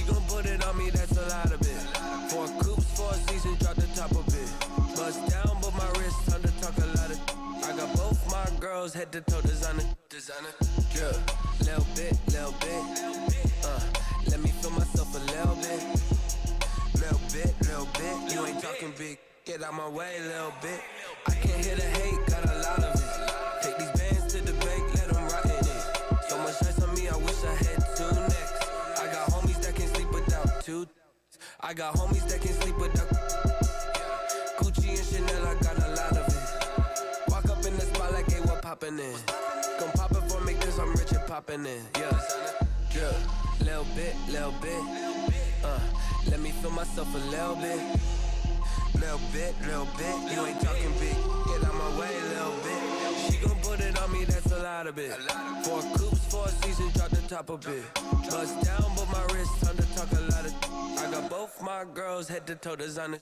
gon' put it on me, that's a lot of it. 4 coops, 4 seasons, drop the top of it. Bust down, but my wrist, time to talk a lot of. I got both my girls, head to toe, designer. Drip, little bit. Let me feel myself a little bit. Little bit. You ain't talking big, get out my way, little bit. I can't hear the hate, got a lot of it. Take these bands to the bank, let them rot in it. So much stress on me, I wish I had 2 necks. I got homies that can sleep without 2. I got homies that can sleep without Gucci and Chanel, I got a lot of it. Walk up in the spot like, hey, what poppin' in? Gon' pop it for me cause I'm rich and poppin' in. Yeah, drip, little bit. Let me feel myself a little bit. Little bit. You ain't talking big, get out my way, little bit. She gon' put it on me, that's a lot of it. 4 coops, 4 seasons, drop the top of it. Bust down, but my wrist, time to talk a lot of. I got both my girls, head to toe, designer.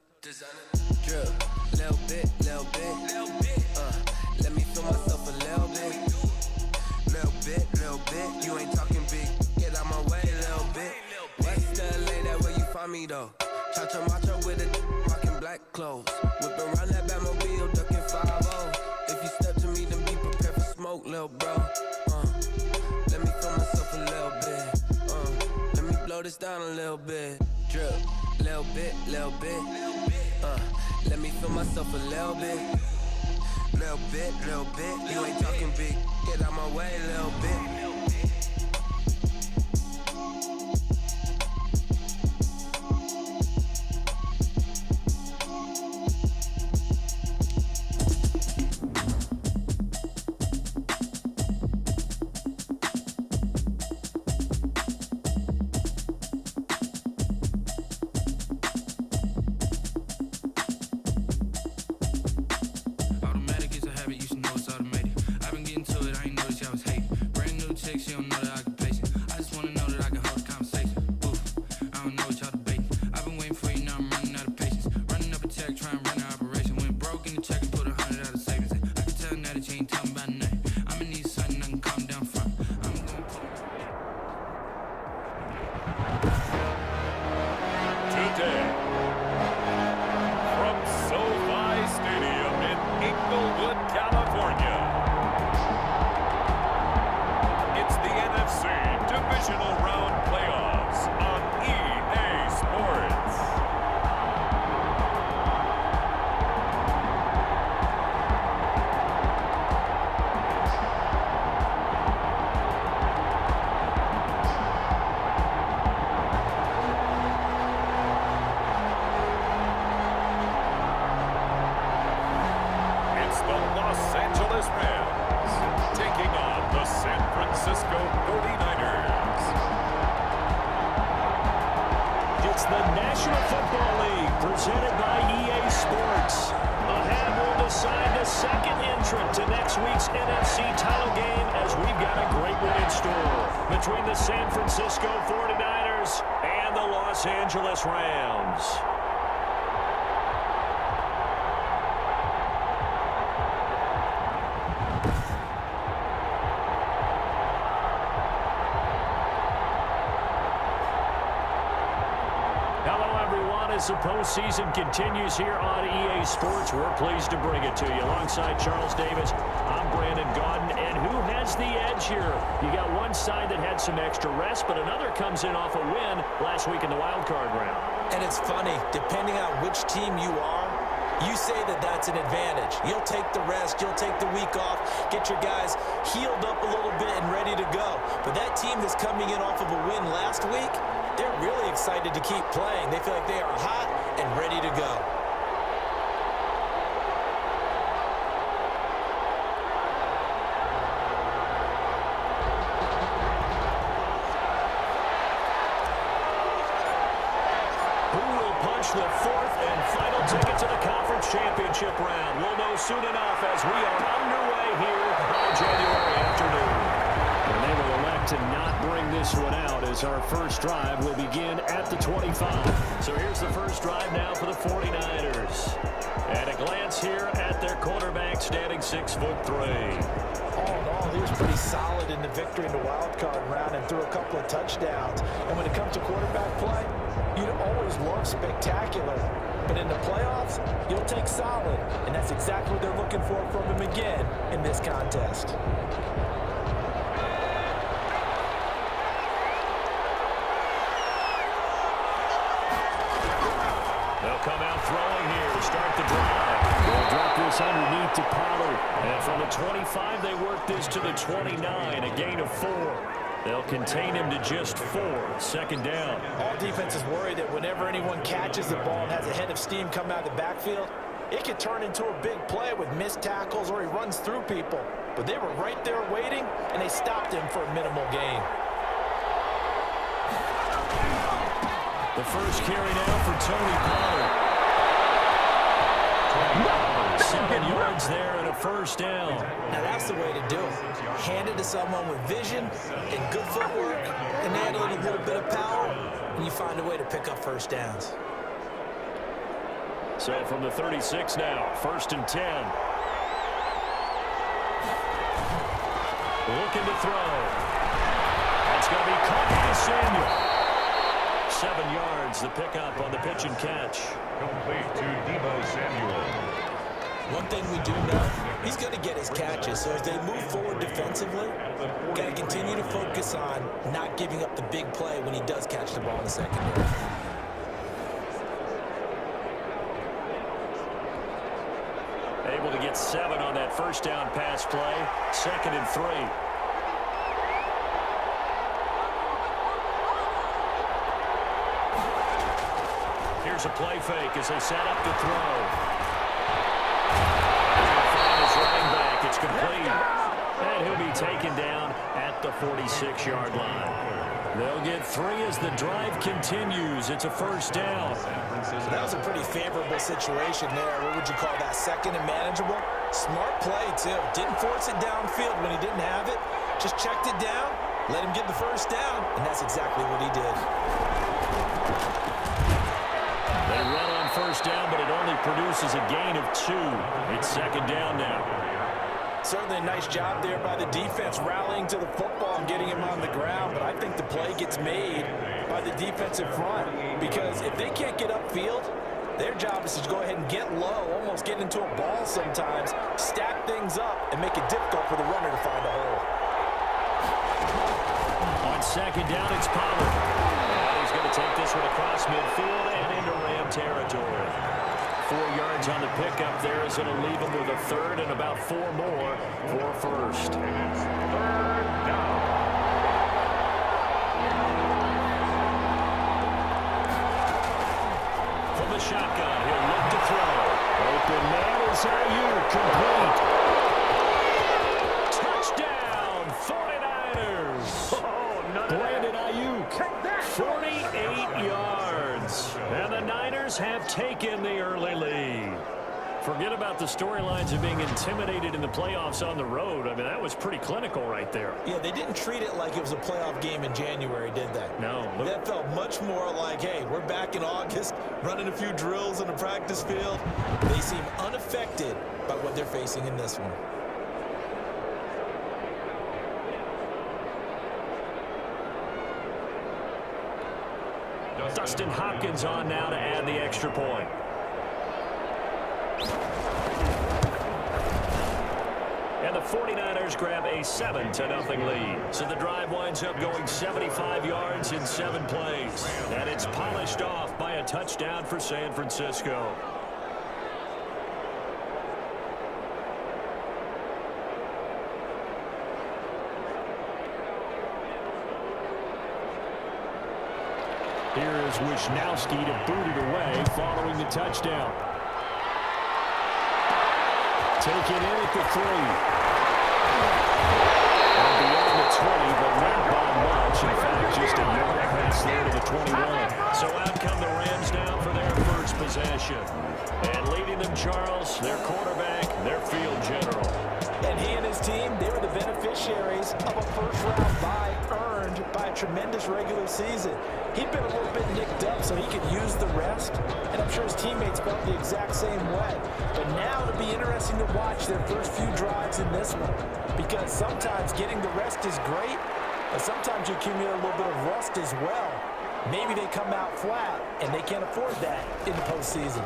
Drip, little bit. Let me feel myself a little bit. Little bit. You ain't talking big, get out my way, little bit. West LA, that where you find me though. Cha-cha macho with it, rockin' black clothes. Whip around that Batmobile, ducking 5-0. If you step to me, then be prepared for smoke, lil' bro. Let me feel myself a little bit. Let me blow this down a little bit. Drip, little bit. Let me feel myself a little bit. Little bit. You ain't talking big, get out my way, little bit. Divisional round playoffs on EA Sports. It's the Los Angeles Rams taking on the San Francisco 49ers. It's the National Football League presented by EA Sports. A hand will decide the second entrant to next week's NFC title game as we've got a great one in store between the San Francisco 49ers and the Los Angeles Rams. As the postseason continues here on EA Sports, we're pleased to bring it to you. Alongside Charles Davis, I'm Brandon Gaudin. And who has the edge here? You got one side that had some extra rest, but another comes in off a win last week in the wild card round. And it's funny, depending on which team you are, you say that that's an advantage. You'll take the rest, you'll take the week off, get your guys healed up a little bit and ready to go. But that team that's coming in off of a win last week, they're really excited to keep playing. They feel like they are hot and ready to go. Who will punch the fourth and final ticket to the conference championship round? We'll know soon enough as we are underway here on January afternoon. And they will elect to not bring this one out as our first drive will begin at the 25. So here's the first drive now for the 49ers. And a glance here at their quarterback standing 6'3". All in all, he was pretty solid in the victory in the wild card round and threw a couple of touchdowns. And when it comes to quarterback play, you'd always love spectacular. But in the playoffs, you'll take solid. And that's exactly what they're looking for from him again in this contest. They'll come out throwing here to start the drive. They'll drop this underneath to Pollard. And from the 25, they work this to the 29, a gain of 4. They'll contain him to just 4, second down. All defenses worry that whenever anyone catches the ball and has a head of steam come out of the backfield, it could turn into a big play with missed tackles or he runs through people. But they were right there waiting, and they stopped him for a minimal gain. The first carry now for Tony Pollard. 7 yards there and a first down. Now that's the way to do it. Hand it to someone with vision and good footwork, and add a little bit of power, and you find a way to pick up first downs. So from the 36 now, 1st and 10. Looking to throw. That's going to be caught by Samuel. 7 yards, the pickup on the pitch and catch. Complete to Deebo Samuel. One thing we do know, he's going to get his catches. So as they move forward defensively, got to continue to focus on not giving up the big play when he does catch the ball in the secondary. Able to get 7 on that first down pass play. 2nd and 3. Here's a play fake as they set up to throw. Running back, it's complete. And he'll be taken down at the 46-yard line. They'll get 3 as the drive continues. It's a first down. That was a pretty favorable situation there. What would you call that? 2nd and manageable? Smart play, too. Didn't force it downfield when he didn't have it. Just checked it down, let him get the first down, and that's exactly what he did. They run on first down, but it only produces a gain of 2. It's 2nd down now. Certainly a nice job there by the defense rallying to the football and getting him on the ground, but I think the play gets made by the defensive front because if they can't get upfield, their job is to go ahead and get low, almost get into a ball sometimes, stack things up, and make it difficult for the runner to find a hole. On 2nd down, it's Pollard. And he's going to take this one across midfield and into Ram territory. 4 yards on the pickup there is going to leave him with a 3rd and about 4 more for first. 3rd down. From the shotgun, he'll look to throw. Open man is Ayuk, complete. Touchdown, 49ers. Brandon Ayuk, 48 yards. And the Niners have taken the early lead. Forget about the storylines of being intimidated in the playoffs on the road. I mean, that was pretty clinical right there. Yeah, they didn't treat it like it was a playoff game in January, did they? No. That felt much more like, hey, we're back in August, running a few drills in the practice field. They seem unaffected by what they're facing in this one. Dustin Hopkins on now to add the extra point. And the 49ers grab a 7-0 lead. So the drive winds up going 75 yards in 7 plays. And it's polished off by a touchdown for San Francisco. Here is Wisnowski to boot it away following the touchdown. Take it in at the 3. And beyond the 20, but not by much. In fact, just a yard pass there to the 21. So out come the Rams now for their first possession. And leading them, Charles, their quarterback, their field general. And he and his team, they were the beneficiaries of a first-round bye earned by a tremendous regular season. He'd been a little bit nicked up so he could use the rest, and I'm sure his teammates felt the exact same way. But now it'll be interesting to watch their first few drives in this one, because sometimes getting the rest is great, but sometimes you accumulate a little bit of rust as well. Maybe they come out flat, and they can't afford that in the postseason.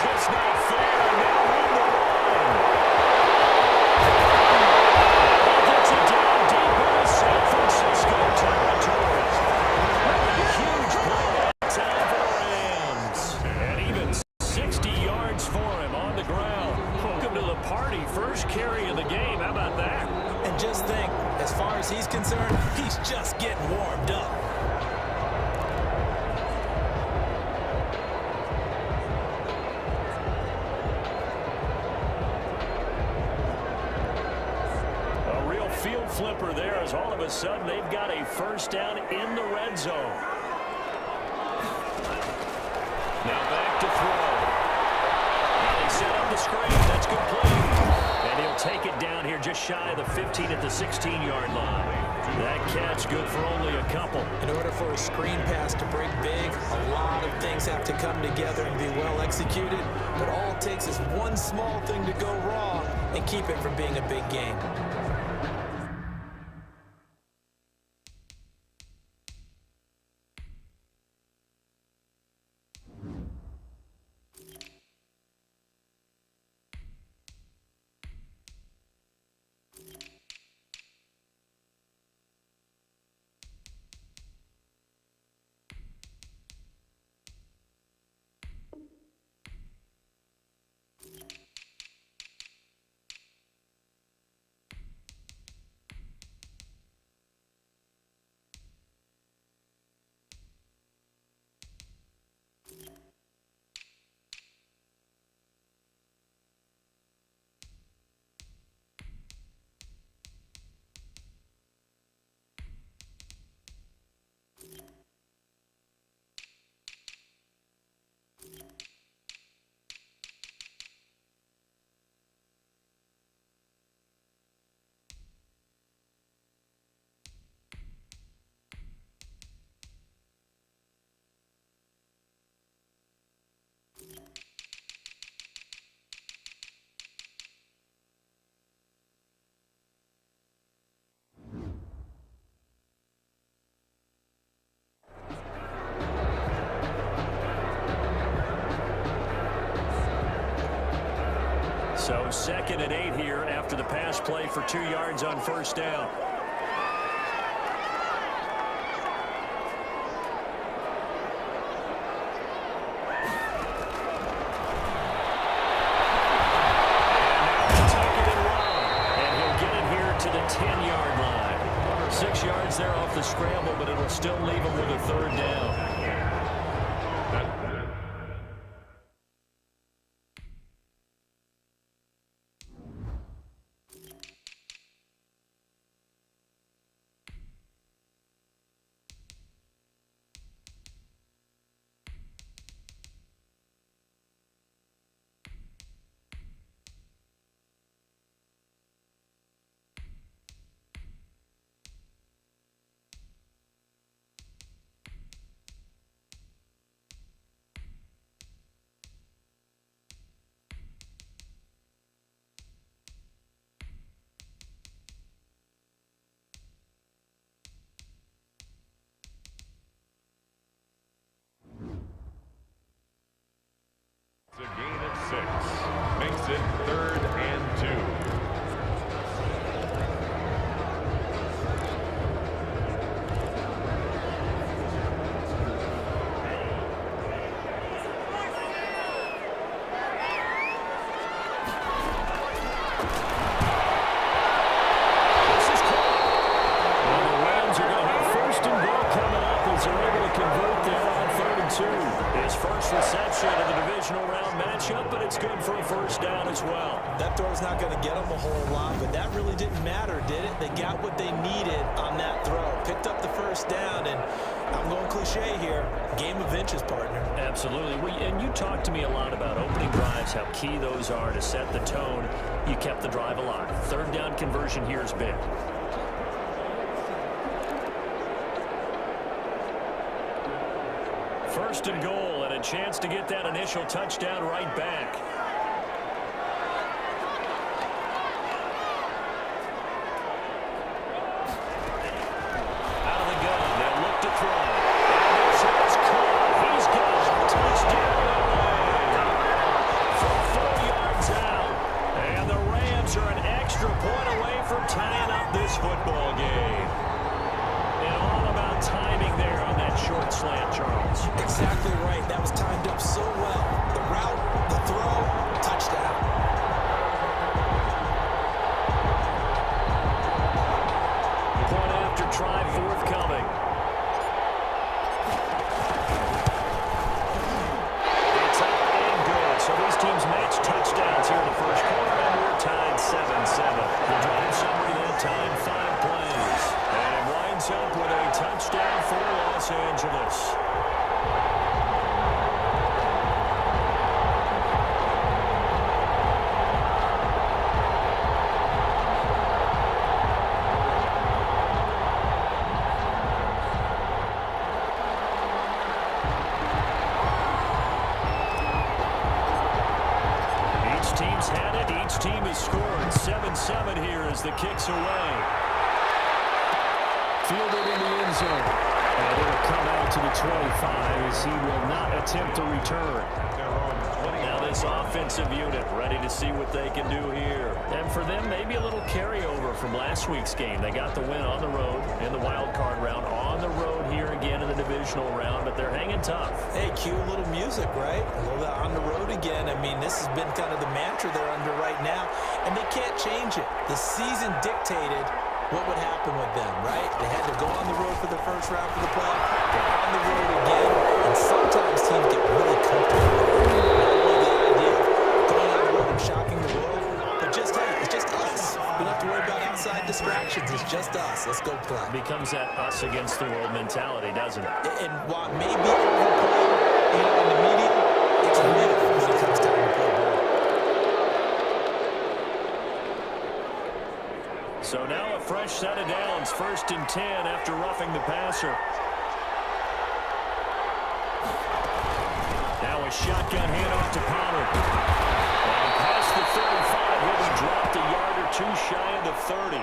It's not fair. Now on the line. Gets it down deep into San Francisco territory. Huge play time for the Rams. And even 60 yards for him on the ground. Welcome to the party. First carry of the game. How about that? And just think, as far as he's concerned, he's just getting warmed up. Field flipper there as all of a sudden they've got a first down in the red zone. Now back to throw. Now they set up the screen. That's complete. And he'll take it down here just shy of the 15 at the 16-yard line. That catch good for only a couple. In order for a screen pass to break big, a lot of things have to come together and be well executed. But all it takes is one small thing to go wrong and keep it from being a big game. So 2nd and 8 here after the pass play for 2 yards on first down. And now take it and run. And he'll get it here to the 10-yard line. 6 yards there off the scramble, but it'll still leave him with a third down. It's a gain of 6. Makes it 3rd and 2. This is caught. Well, the Rams are going to have 1st and goal coming up as they're able to convert there on 3rd and 2. His first reception of the divisional round matchup, but it's good for a first down as well. That throw's not going to get them a whole lot, but that really didn't matter, did it? They got what they needed on that throw. Picked up the first down, and I'm going cliche here. Game of inches, partner. Absolutely. And you talked to me a lot about opening drives, how key those are to set the tone. You kept the drive alive. Third down conversion here is big. First and goal, and a chance to get that initial touchdown right back. Out of the gun, they'll look to throw. And this is caught. He's got a touchdown from 4 yards out. And the Rams are an extra point away from tying up this football game. And all about timing there on that short slant, Charles. Exactly right. That was timed up so well. The route, the throw, touchdown. Point after try forthcoming. It's up and good. So these teams match touchdowns here in the first quarter, and we're tied 7-7. The drive summary that time, 5 plays. And it winds up with a touchdown for Los Angeles. Each team's had it. Each team has scored. 7-7 here as the kick's away. Fielded in the end zone. And it'll come out to the 25 as he will not attempt to return. Now this offensive unit ready to see what they can do here. And for them, maybe a little carryover from last week's game. They got the win on the road in the wild card round, on the road here again in the divisional round, but they're hanging tough. Hey, cue a little music, right? A little on the road again. I mean, this has been kind of the mantra they're under right now, and they can't change it. The season dictated what would happen with them, right? They had to go on the road for the first round for the playoff, go on the road again, and sometimes teams get really comfortable with it. Not only the idea of going on the road and shocking the world, but just, hey, it's just us. We don't have to worry about outside distractions. It's just us. Let's go play. Becomes that us against the world mentality, doesn't it? And while it may be overplayed, in the media, it's real when it comes time to play ball. So now a fresh set of downs, 1st and 10 after roughing the passer. Now a shotgun handoff to Pollard. And past the 35, he'll be dropped a yard or two shy of the 30.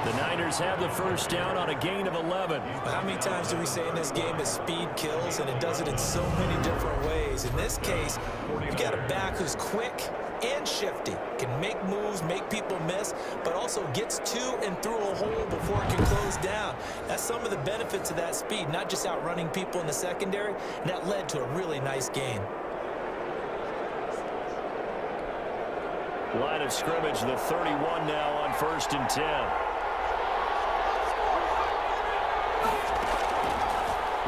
The Niners have the first down on a gain of 11. How many times do we say in this game that speed kills, and it does it in so many different ways? In this case, you got a back who's quick and shifty, can make moves, make people miss, but also gets to and through a hole before it can close down. That's some of the benefits of that speed, not just outrunning people in the secondary, and that led to a really nice game. Line of scrimmage, the 31 now on 1st and 10.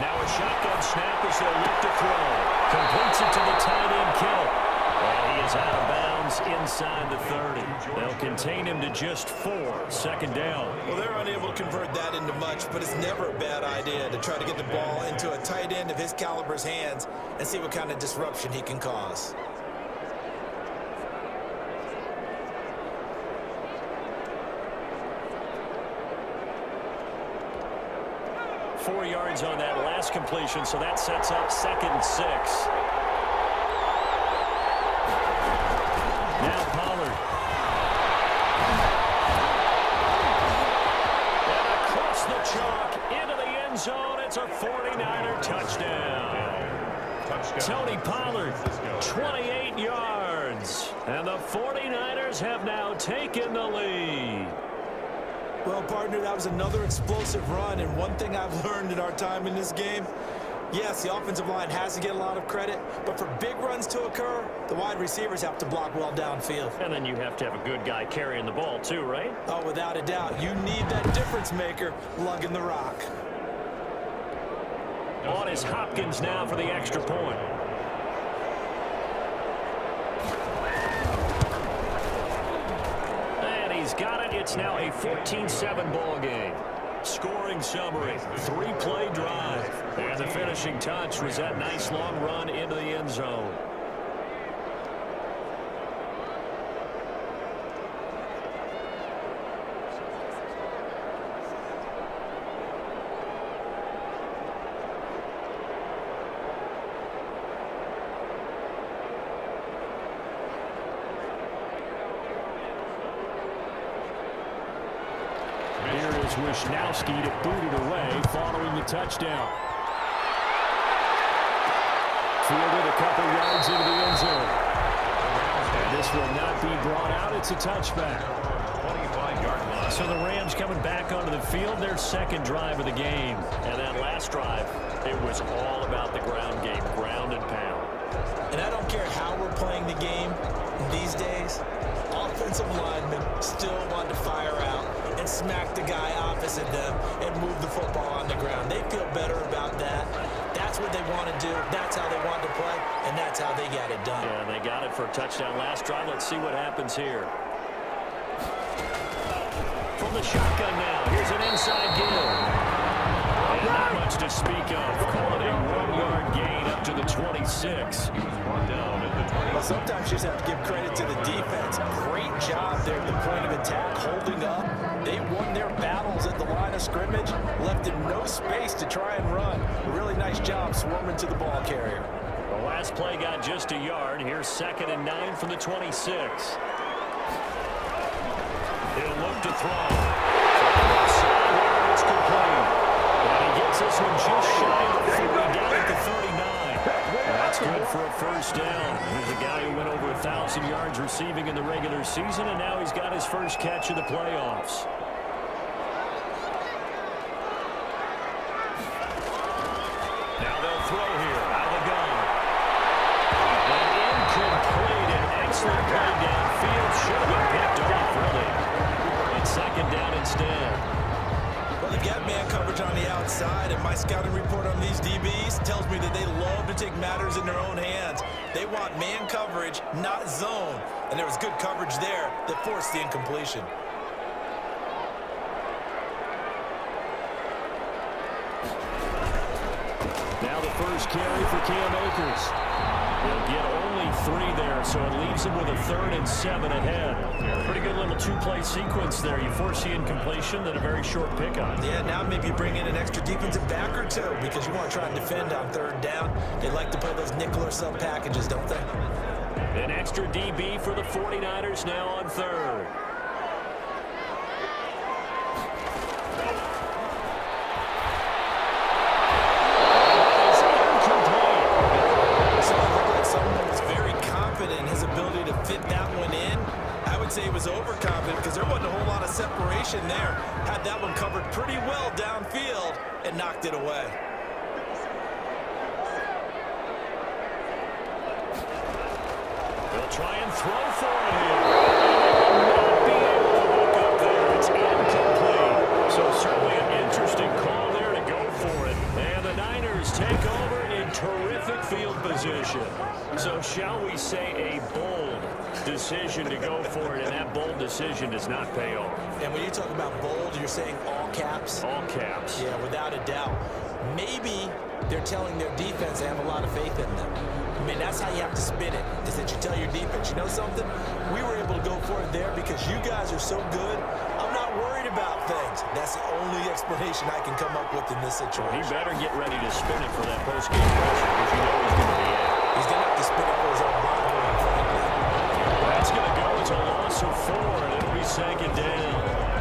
Now a shotgun snap as they look to throw. Completes it to the tight end, Kittle. And he is out of bounds inside the 30. They'll contain him to just 4. 2nd down. Well, they're unable to convert that into much, but it's never a bad idea to try to get the ball into a tight end of his caliber's hands and see what kind of disruption he can cause. Four yards on that last completion, so that sets up 2nd and 6. Now Pollard. And across the chalk into the end zone. It's a 49er touchdown. Tony Pollard, 28 yards. And the 49ers have now taken the lead. Well, partner, that was another explosive run, and one thing I've learned in our time in this game, yes, the offensive line has to get a lot of credit, but for big runs to occur, the wide receivers have to block well downfield. And then you have to have a good guy carrying the ball too, right? Oh, without a doubt. You need that difference maker lugging the rock. On is Hopkins now for the extra point. And he's got it. It's now a 14-7 ball game. Scoring summary, 3-play drive. And the finishing touch was that nice long run into the end zone. Here is Wisnowski to boot it away following the touchdown. Fielded a couple yards into the end zone. And this will not be brought out. It's a touchback. 25-yard line. So the Rams coming back onto the field, their second drive of the game. And that last drive, it was all about the ground game, ground and pound. And I don't care how we're playing the game these days, offensive linemen still want to fire out and smack the guy opposite them and move the football on the ground. They feel better about that. That's what they want to do. That's how they want to play, and that's how they got it done. Yeah, and they got it for a touchdown last drive. Let's see what happens here. From the shotgun now, here's an inside give. And not much to speak of. Call it a 1-yard gain up to the 26. He was brought down at the 20. Well, sometimes you just have to give credit to the defense. Great job there at the point of attack, holding up. They won their battles at the line of scrimmage, left them no space to try and run. A really nice job swarming to the ball carrier. The last play got just a yard. Here's 2nd and 9 from the 26. He'll look to throw. It's complete. And he gets this one just shy of the 40, down at the 39. That's good for a first down. Here's a guy who went over 1,000 yards receiving in the regular season, and now he's got his first catch of the playoffs. Now they'll throw here, out of the gun. And incomplete, an excellent play downfield. Should have been picked off, really. It's 2nd down instead. Well, they've got man coverage on the outside, and my scouting report on these DBs tells me that they love to take matters in their own hands. They want man coverage, not zone. And there was good coverage there that forced the incompletion. Now the first carry for Cam Akers. He'll get only 3 there, so it leaves him with a 3rd and 7 ahead. Pretty good little 2-play sequence there. You force the incompletion, then a very short pickup. Yeah, now maybe bring in an extra defensive back or 2 because you want to try and defend on 3rd down. They like to play those nickel or sub packages, don't they? An extra DB for the 49ers now on 3rd. Say he was overconfident because there wasn't a whole lot of separation there. Had that one covered pretty well downfield and knocked it away. They'll try and throw for it here. Not be able to hook up there. It's incomplete. So certainly an interesting call there to go for it. And the Niners take over in terrific field position. So shall we say a bold decision to go for it, and that bold decision does not pay off. And when you talk about bold, you're saying all caps? All caps. Yeah, without a doubt. Maybe they're telling their defense they have a lot of faith in them. I mean, that's how you have to spin it, is that you tell your defense, you know something? We were able to go for it there because you guys are so good. I'm not worried about things. That's the only explanation I can come up with in this situation. He better get ready to spin it for that post-game pressure because you know he's going to be in. He's going to have to spin it for his own body. That's going to go as a loss of 4, and it'll be 2nd down.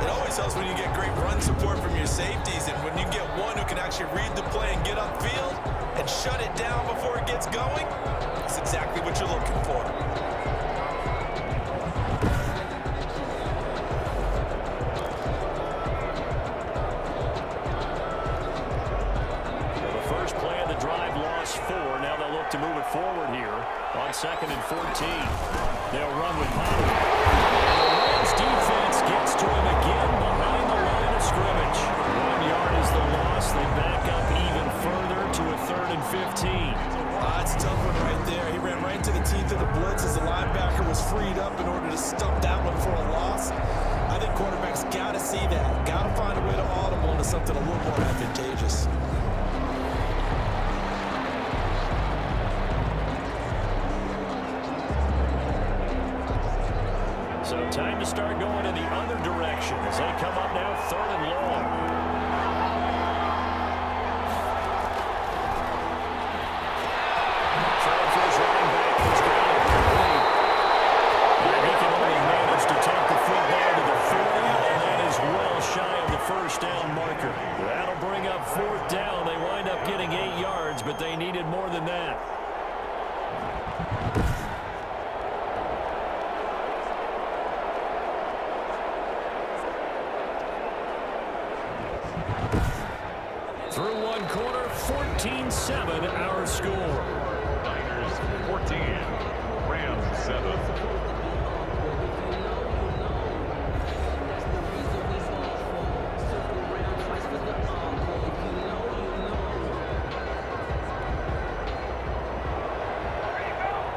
It always helps when you get great run support from your safeties, and when you get one who can actually read the play and get upfield and shut it down before it gets going, that's exactly what you're looking for. Well, the first play of the drive lost 4. Now they'll look to move it forward here on 2nd and 14. They'll run with Pollard. And the Rams defense gets to him again behind the line of scrimmage. 1 yard is the loss. They back up even further to a 3rd and 15. That's a tough one right there. He ran right into the teeth of the blitz as the linebacker was freed up in order to stump that one for a loss. I think quarterbacks got to see that. Got to find a way to audible into something a little more advantageous. Time to start going in the other direction as they come up now 3rd and long. Transfers running back is going to complete. And he can only manage to take the football to the 40, and that is well shy of the first down marker. That'll bring up 4th down. They wind up getting 8 yards, but they needed more than that. Through one quarter, 14-7 our score. Niners 14, Rams 7.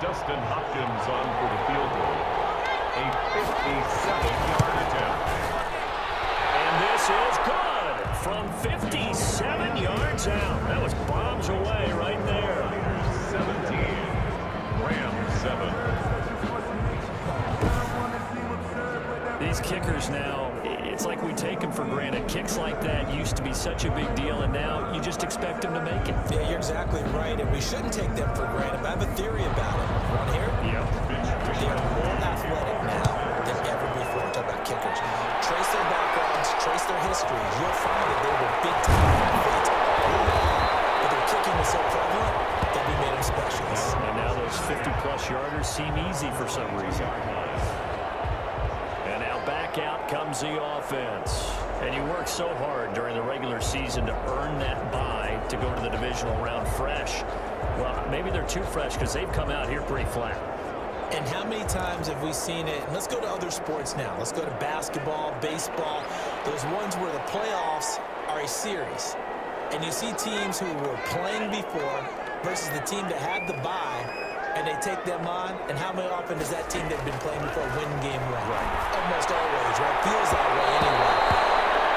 Dustin Hopkins on for the field goal. A 57-yard attempt. And this is good from 57 yards out. That was bombs away right there. 17, Rams 7. These kickers now, it's like we take them for granted. Kicks like that used to be such a big deal, and now you just expect them to make it. Yeah, you're exactly right, and we shouldn't take them for granted. But I have a theory about it. Want to hear it? Yep. They are more athletic now than ever before. Talk about kickers. Trace their backgrounds, trace their histories. You'll find that they were big-time athletes. But their kicking was so prevalent that we made them specialists. And now those 50-plus yarders seem easy for some reason. And now back out comes the offense. And you work so hard during the regular season to earn that bye to go to the divisional round fresh. Well, maybe they're too fresh because they've come out here pretty flat. And how many times have we seen it? Let's go to other sports now. Let's go to basketball, baseball, those ones where the playoffs are a series. And you see teams who were playing before versus the team that had the bye, and they take them on. And how many often does that team that had been playing before win game one? Right. Almost always, right? Feels that way anyway.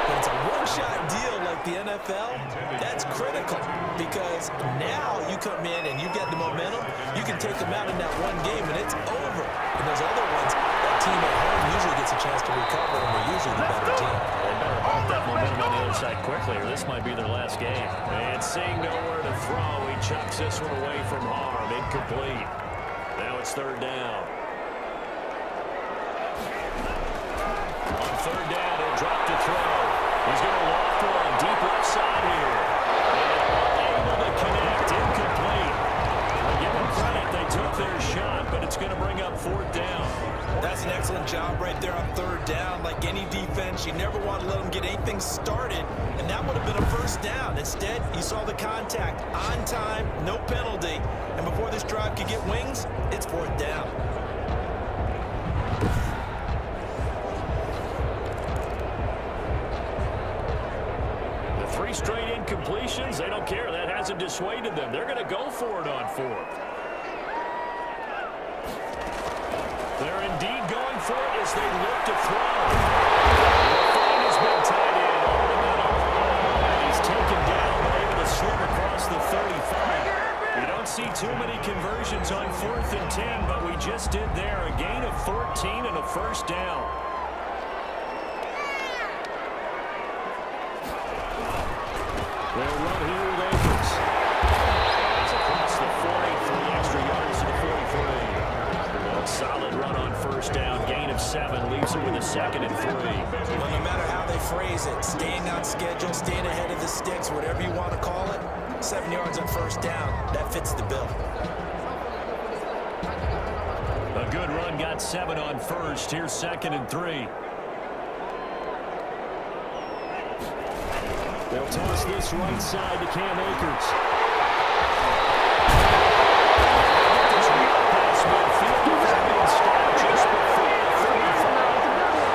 When it's a one-shot deal like the NFL, that's critical because now you come in and you get the momentum. You can take them out in that one game, and it's over. And those other ones, that team at home usually gets a chance to recover, and they're usually the better team. They better hold that momentum on the other side quickly, or this might be their last game. And seeing nowhere to throw, he chucks this one away from harm. Incomplete. Now it's 3rd down. On 3rd down, he'll drop to throw. He's going to loft one deep left side here. And able to connect. Incomplete. Well, give them credit. They took their shot, but it's going to bring up 4th down. That's an excellent job right there on 3rd down. Like any defense, you never want to let them get anything started, and that would have been a 1st down. Instead, you saw the contact on time, no penalty, and before this drive could get wings, it's 4th down. The 3 straight incompletions, they don't care. That hasn't dissuaded them. They're going to go for it on 4th. They're indeed going for it as they look to throw. Fine has been tied in over the middle. And he's taken down, but able to slip across the 35. You don't see too many conversions on 4th and 10, but we just did there. A gain of 14 and a 1st down. They'll run here with Akers. He's across the 40 for the extra yards to the 43. Solid run on 1st down. Gain of 7 leaves it with a 2nd and 3. Well, no matter how they phrase it, staying on schedule, staying ahead of the sticks, whatever you want to call it, 7 yards on 1st down, that fits the bill. A good run got 7 on 1st. Here's 2nd and 3. They'll toss this right side to Cam Akers. Pass midfield. Just before 35.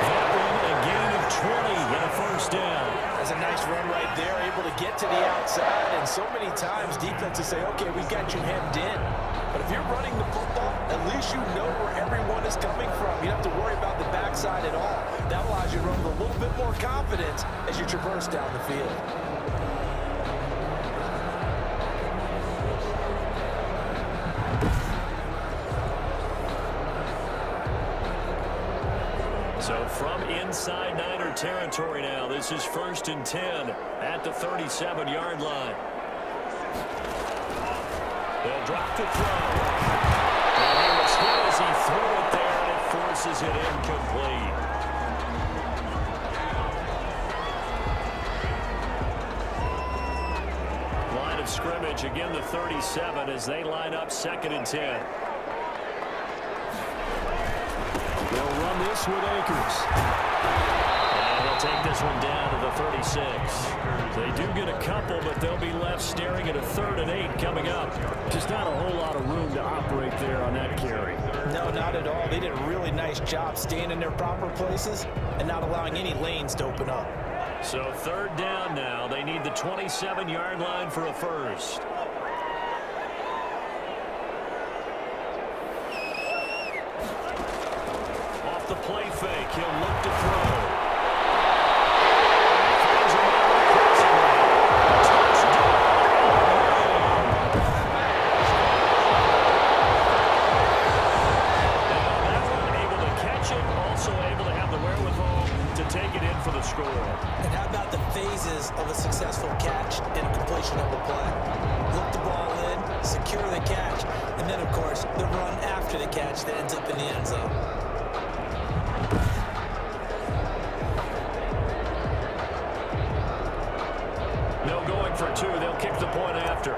That one a gain of 20 and a 1st down. That's a nice run right there, able to get to the outside, and so many times defenses say, okay, we got you hemmed in. But if you're running the football, at least you know where everyone is coming from. You don't have to worry about the backside at all. That allows you to run with a little bit more confidence as you traverse down the field. inside Niner territory now. This is 1st and 10 at the 37-yard line. They'll drop the throw. And he was hit as he threw it there, and it forces it incomplete. Line of scrimmage, again the 37 as they line up 2nd and 10. They'll run this with Akers. And they'll take this one down to the 36. They do get a couple, but they'll be left staring at a 3rd and 8 coming up. Just not a whole lot of room to operate there on that carry. No, not at all. They did a really nice job staying in their proper places and not allowing any lanes to open up. So 3rd down now. They need the 27-yard line for a first. Off the play fake, he'll look to throw. And how about the phases of a successful catch and completion of the play? Look the ball in, secure the catch, and then, of course, the run after the catch that ends up in the end zone. No going for 2. They'll kick the point after.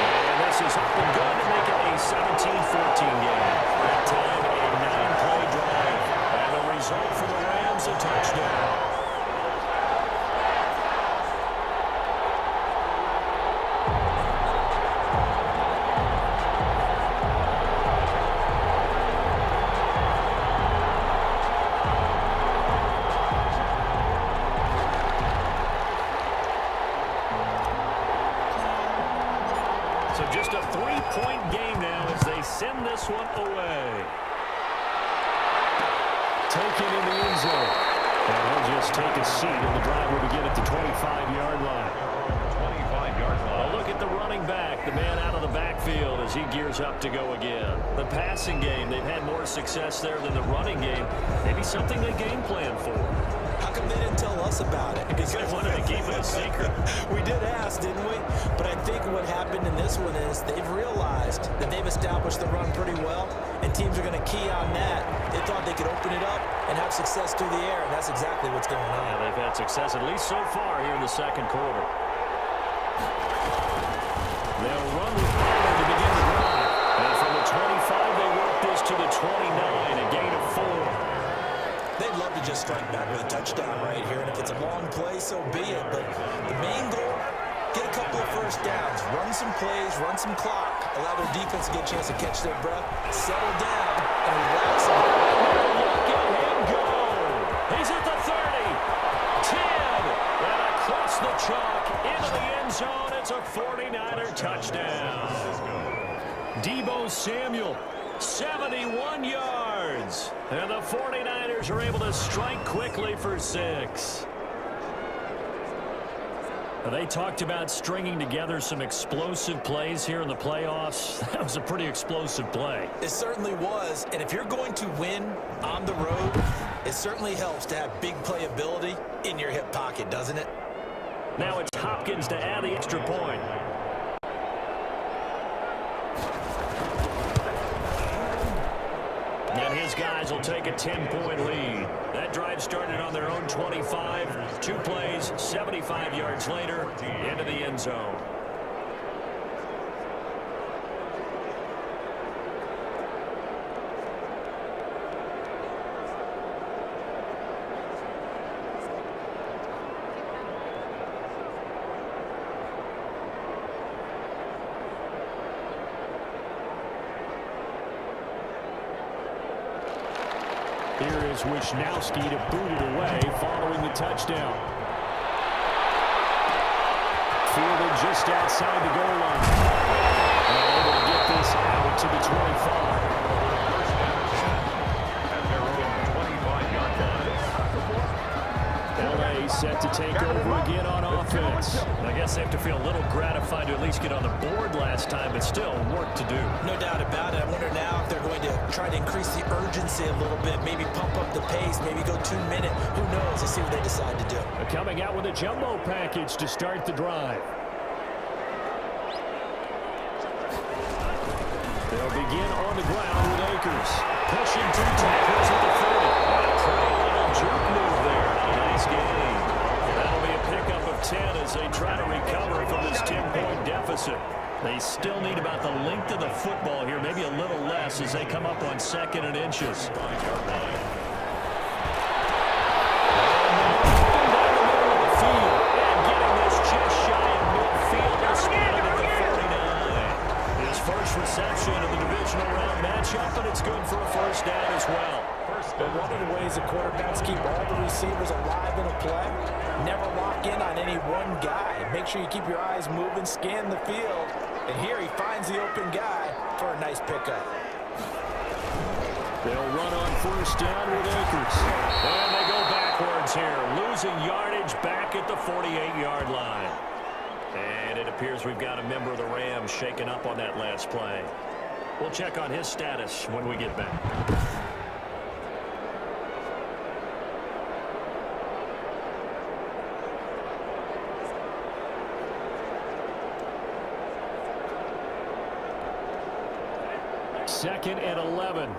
And this is up and good to make it a 17-14 game. That time a 9-play drive. And the result for the Rams, a touchdown. So just a 3-point game now as they send this one away. Taken in the end zone. And he'll just take a seat, and the drive will begin at the 25-yard line. 25-yard line. A look at the running back, the man out of the backfield as he gears up to go again. The passing game, they've had more success there than the running game. Maybe something they game plan for. How come they didn't tell us about it? Because they wanted to keep it a secret. We did ask, didn't we? But I think what happened in this one is they've realized that they've established the run pretty well, and teams are going to key on that. They thought they could open it up and have success through the air, and that's exactly what's going on. Yeah, they've had success at least so far here in the second quarter. They'll run with power to begin the drive. And from the 25, they work this to the 29, a gain of 4. They'd love to just strike back with a touchdown right here, and if it's a long play, so be it. But the main goal, get a couple of first downs, run some plays, run some clock, allow their defense to get a chance to catch their breath, settle down, and relax. Look at him go. He's at the 30, 10, and across the chalk into the end zone. It's a 49er touchdown. Deebo Samuel, 71 yards. And the 49ers are able to strike quickly for 6. They talked about stringing together some explosive plays here in the playoffs. That was a pretty explosive play. It certainly was, and if you're going to win on the road, it certainly helps to have big playability in your hip pocket, doesn't it? Now it's Hopkins to add the extra point. And his guys will take a 10-point lead. That drive started on their own 25. 2 plays, 75 yards later, into the end zone. Here is Wisnowski to boot it away following the touchdown. Fielded just outside the goal line. And able to get this out to the 25. At their own 25-yard line. LA set to take over again on offense. I guess they have to feel a little gratified to at least get on the board last time, but still work to do. No doubt about it. I wonder now if they're going to try to increase the urgency a little bit, maybe pump up the pace, maybe go 2 minute. Who knows? Let's see what they decide to do. Coming out with a jumbo package to start the drive. They'll begin on the ground with Akers. Pushing 2 tackles at the 30. A pretty little jerk move there. A nice gain. That'll be a pickup of 10 as they try to recover from this 10-point deficit. They still need about the length of the football here, maybe a little less as they come up on 2nd and inches. First reception of the divisional round matchup, and it's good for a first down as well. But one of the ways the quarterbacks keep all the receivers alive in a play, never lock in on any one guy. Make sure you keep your eyes moving, scan the field, and here he finds the open guy for a nice pickup. They'll run on first down with Akers. And they go backwards here, losing yardage back at the 48-yard line. And it appears we've got a member of the Rams shaken up on that last play. We'll check on his status when we get back. Second and 11.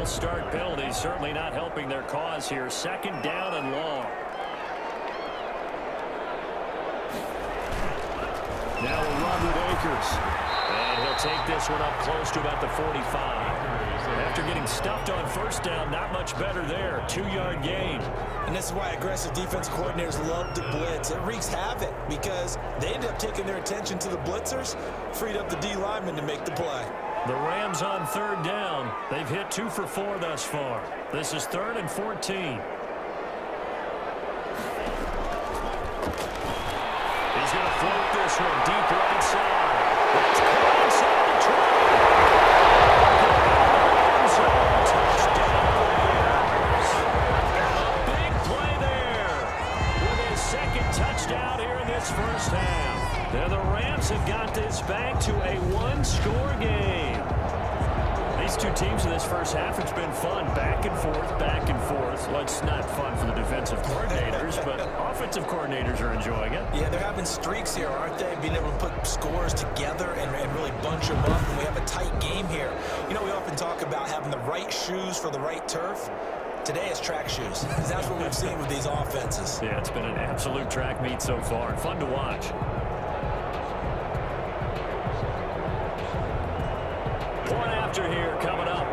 Start penalty certainly not helping their cause here. 2nd down and long. Now a run with Akers. And he'll take this one up close to about the 45. After getting stuffed on first down, not much better there. 2-yard gain. And this is why aggressive defense coordinators love to blitz. It wreaks havoc because they end up taking their attention to the blitzers, freed up the D lineman to make the play. The Rams on 3rd down. They've hit 2 for 4 thus far. This is 3rd and 14. He's going to float this one deep right side. It's inside the 20. Touchdown Rams. A big play there with his 2nd touchdown here in this first half. Now the Rams have got this back to a 1-score game. These two teams in this first half, it's been fun. Back and forth, back and forth. Well, it's not fun for the defensive coordinators, but offensive coordinators are enjoying it. Yeah, they're having streaks here, aren't they? Being able to put scores together and really bunch them up, and we have a tight game here. You know, we often talk about having the right shoes for the right turf. Today it's track shoes. That's what we've seen with these offenses. Yeah, it's been an absolute track meet so far. Fun to watch. Point after here coming up.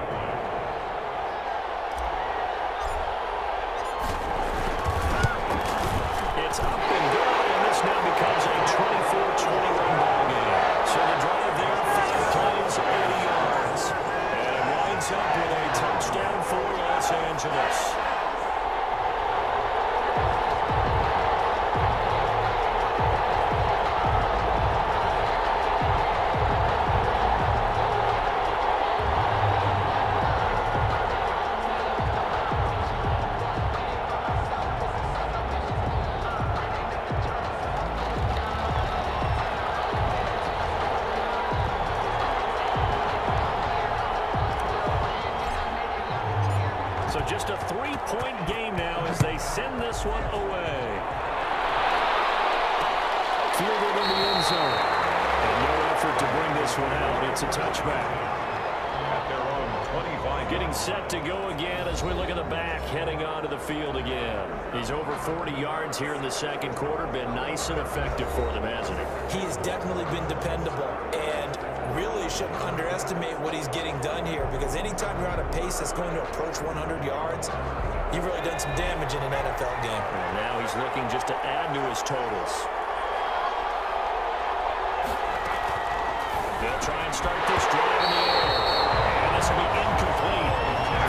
It's up and good, and this now becomes a 24-21 ball game. So the drive there, 5 plays, 80 yards. And it winds up with a touchdown for Los Angeles. So just a 3-point game now as they send this one away. Fielded in the end zone. And no effort to bring this one out. It's a touchback. At their own 25. Getting set to go again as we look at the back, heading onto the field again. He's over 40 yards here in the 2nd quarter. Been nice and effective for them, hasn't he? He has definitely been dependable, and really shouldn't underestimate what he's getting done here, because anytime you're on a pace that's going to approach 100 yards, you've really done some damage in an NFL game. And now he's looking just to add to his totals. They'll try and start this drive in the air. And this will be incomplete.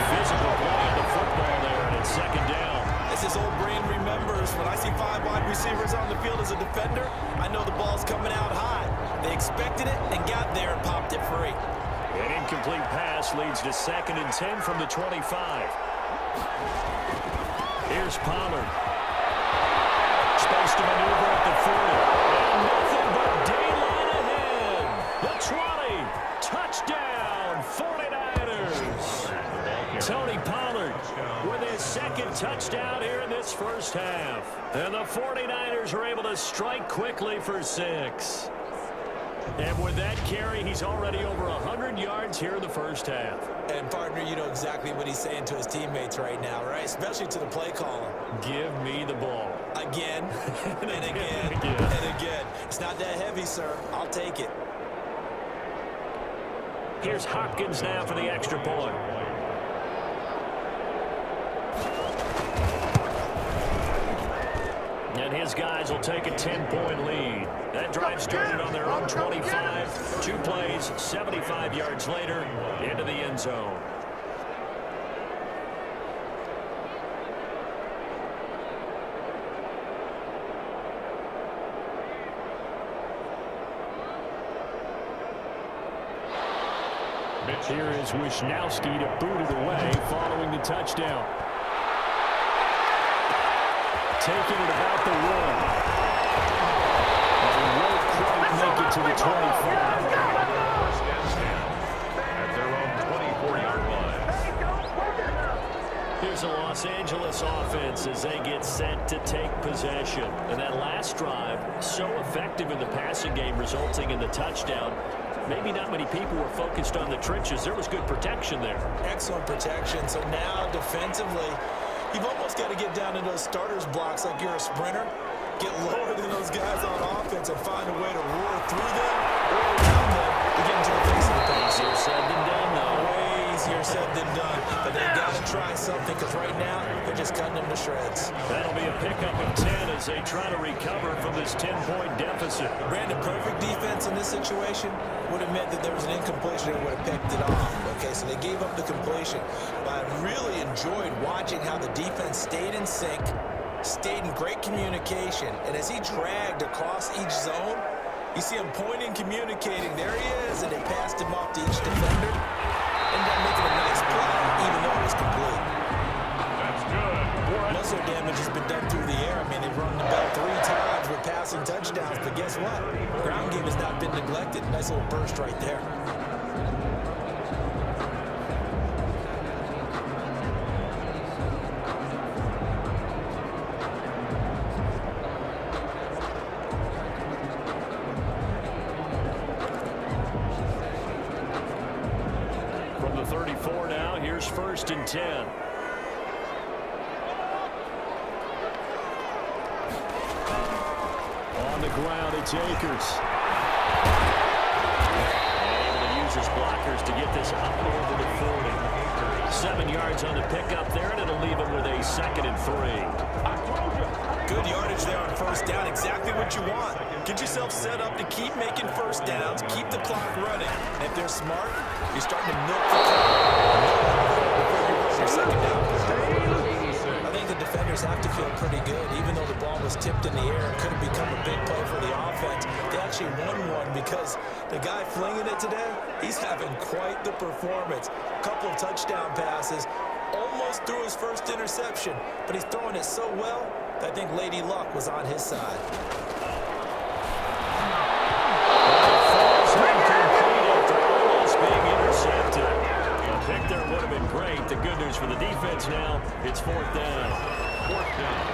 Physical play of the football there, and it's second down. As his old brain remembers, when I see 5 wide receivers on the field as a defender, I know the ball's coming out high. They expected it and got there and popped it free. An incomplete pass leads to 2nd and 10 from the 25. Here's Pollard. Space to maneuver at the 40. And nothing but daylight ahead. The 20. Touchdown, 49ers. Tony Pollard with his 2nd touchdown here in this first half. And the 49ers are able to strike quickly for 6. And with that carry, he's already over 100 yards here in the first half. And, partner, you know exactly what he's saying to his teammates right now, right? Especially to the play caller. Give me the ball. Again, and again, and again. It's not that heavy, sir. I'll take it. Here's Hopkins now for the extra point. And his guys will take a 10-point lead. That drive started on their own 25. 2 plays, 75 yards later, into the end zone. Here is Wisnowski to boot it away following the touchdown. Taking it about the 1. And he won't quite make it to the 25. First and 10 at their own 24-yard line. Here's the Los Angeles offense as they get set to take possession. And that last drive, so effective in the passing game, resulting in the touchdown. Maybe not many people were focused on the trenches. There was good protection there. Excellent protection. So now, defensively, you've almost got to get down to those starters blocks like you're a sprinter. Get lower than those guys on offense and find a way to roar through them or around them to get into the face of the pass. Easier said than done, though. Way easier said than done. But they've got to try something because right now, they're just cutting them to shreds. That'll be a pickup of 10 as they try to recover from this 10-point deficit. Brandon, perfect defense in this situation would have meant that there was an incompletion and would have picked it off. Okay, so they gave up the completion. But I really enjoyed watching how the defense stayed in sync, stayed in great communication, and as he dragged across each zone, you see him pointing, communicating. There he is, and they passed him off to each defender. Ended up making a nice play, even though it was complete. That's good. Muscle damage has been done through the air. I mean, they've run the ball 3 times with passing touchdowns, but guess what? Ground game has not been neglected. Nice little burst right there. From the 34 now, here's 1st and 10. On the ground, it's Akers. And able to use his blockers to get this up over the 40. 7 yards on the pickup there, and it'll leave him with a 2nd and 3. Good yardage there on 1st down. Exactly what you want. Get yourself set up to keep making 1st downs, keep the clock running. And if they're smart, you're starting to milk the clock. Your 2nd down. I think the defenders have to feel pretty good, even though the ball was tipped in the air and could have become a big play for the offense. They actually won one because the guy flinging it today, he's having quite the performance. A couple of touchdown passes, almost threw his 1st interception, but he's throwing it so well that I think Lady Luck was on his side. Being intercepted. A pick there would have been great. The good news for the defense now, it's 4th down. 4th down.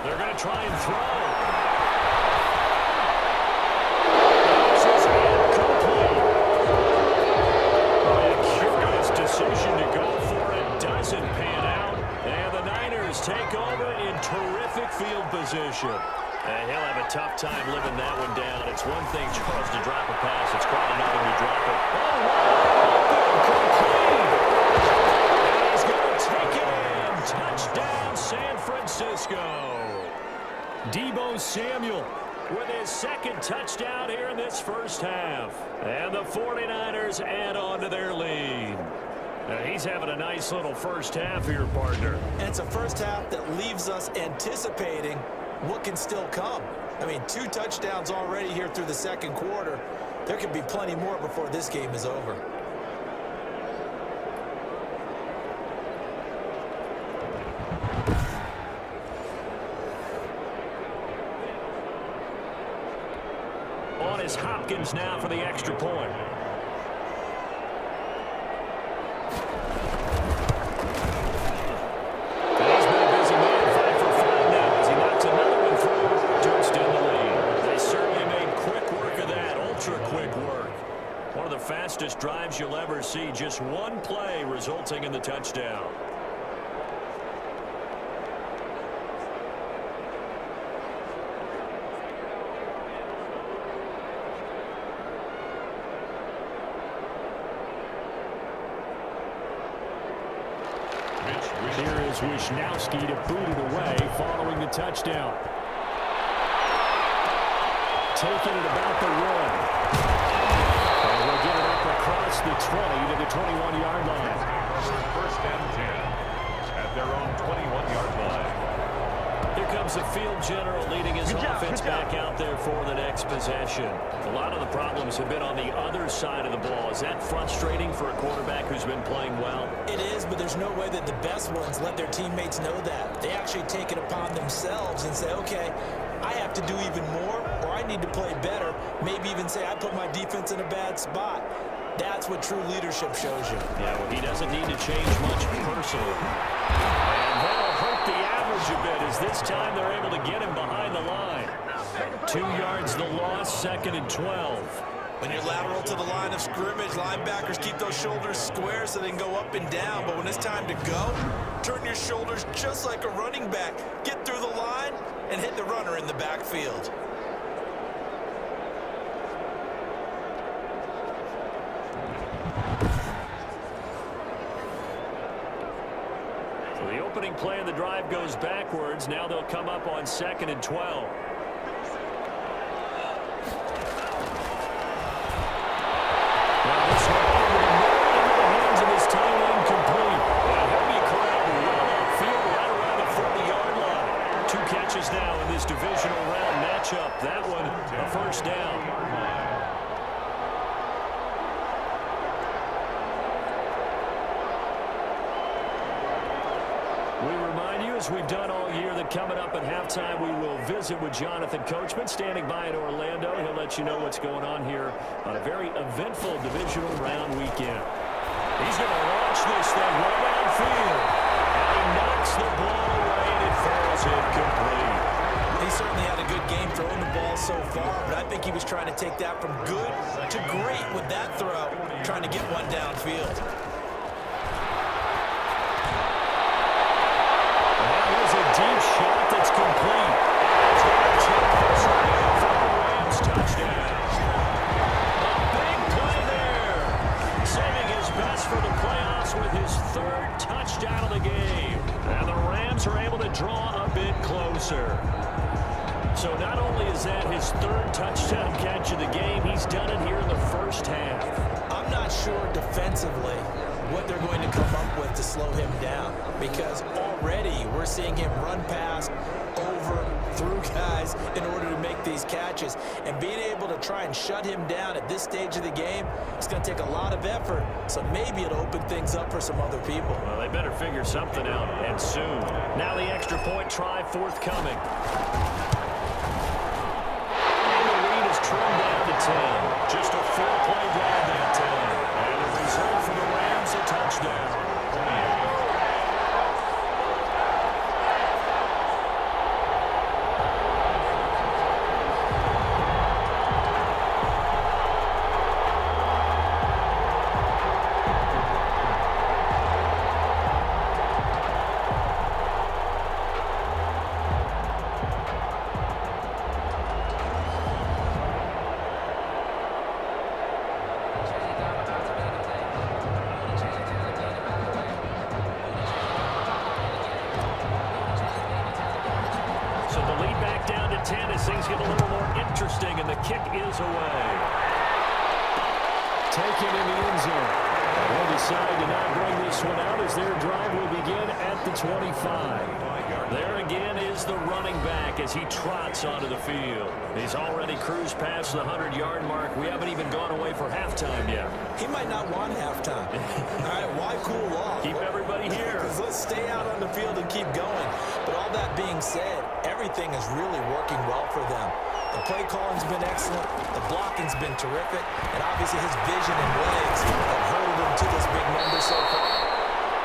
They're going to try and throw. Decision to go for it doesn't pan out, and the Niners take over in terrific field position. And he'll have a tough time living that one down. It's one thing, Charles, to drop a pass. It's quite another to drop it. Oh, wow! Complete! And he's Deebo Samuel with his second touchdown here in this first half. And the 49ers add on to their lead. Now, he's having a nice little first half here, partner. And it's a first half that leaves us anticipating what can still come. I mean, 2 touchdowns already here through the second quarter. There could be plenty more before this game is over. On is Hopkins now for the extra point. And he's been a busy man, 5 for 5 now as he knocks another one through to extend the lead. They certainly made quick work of that, ultra quick work. One of the fastest drives you'll ever see, just one play resulting in the touchdown. Here is Wisnowski to boot it away following the touchdown. Taking it about the 1. And we'll get it up across the 20 to the 21-yard line. First and 10 at their own 21-yard line. Here comes the field general leading his offense back out there for the next possession. A lot of the problems have been on the other side of the ball. Is that frustrating for a quarterback who's been playing well? It is, but there's no way that the best ones let their teammates know that. They actually take it upon themselves and say, okay, I have to do even more, or I need to play better. Maybe even say I put my defense in a bad spot. That's what true leadership shows you. Yeah, well, he doesn't need to change much personally. And that'll hurt the average a bit as this time they're able to get him behind the line. 2 yards the loss, 2nd and 12. When you're lateral to the line of scrimmage, linebackers keep those shoulders square so they can go up and down. But when it's time to go, turn your shoulders just like a running back. Get through the line and hit the runner in the backfield. So the opening play of the drive goes backwards. Now they'll come up on 2nd and 12. Now in this divisional round matchup, that one a first down. We remind you, as we've done all year, that coming up at halftime we will visit with Jonathan Coachman standing by in Orlando. He'll let you know what's going on here on a very eventful divisional round weekend. He's going to launch this thing right downfield, and he knocks the ball away and it falls incomplete. He certainly had a good game throwing the ball so far, but I think he was trying to take that from good to great with that throw, trying to get one downfield. That was a deep shot that's complete. It's going to take this away for the Rams touchdown. A big play there. Saving his best for the playoffs with his 3rd touchdown of the game. And the Rams are able to draw a bit closer. So not only is that his 3rd touchdown catch of the game, he's done it here in the first half. I'm not sure defensively what they're going to come up with to slow him down, because already we're seeing him run past, over, through guys in order to make these catches. And being able to try and shut him down at this stage of the game, it's going to take a lot of effort. So maybe it'll open things up for some other people. Well, they better figure something out, and soon. Now the extra point try forthcoming. Trimmed down to 10. Just a 4-play drive that time. And the result for the Rams, a touchdown. 10 as things get a little more interesting, and the kick is away. Taken in the end zone. They'll decide to not bring this one out as their drive will begin at the 25. There again is the running back as he trots onto the field. He's already cruised past the 100-yard mark. We haven't even gone away for halftime yet. He might not want halftime. All right, why cool off? Keep everybody here. Let's stay out on the field and keep going. But all that being said, everything is really working well for them. The play calling's been excellent. The blocking's been terrific. And obviously his vision and legs have hurtled him to this big number so far.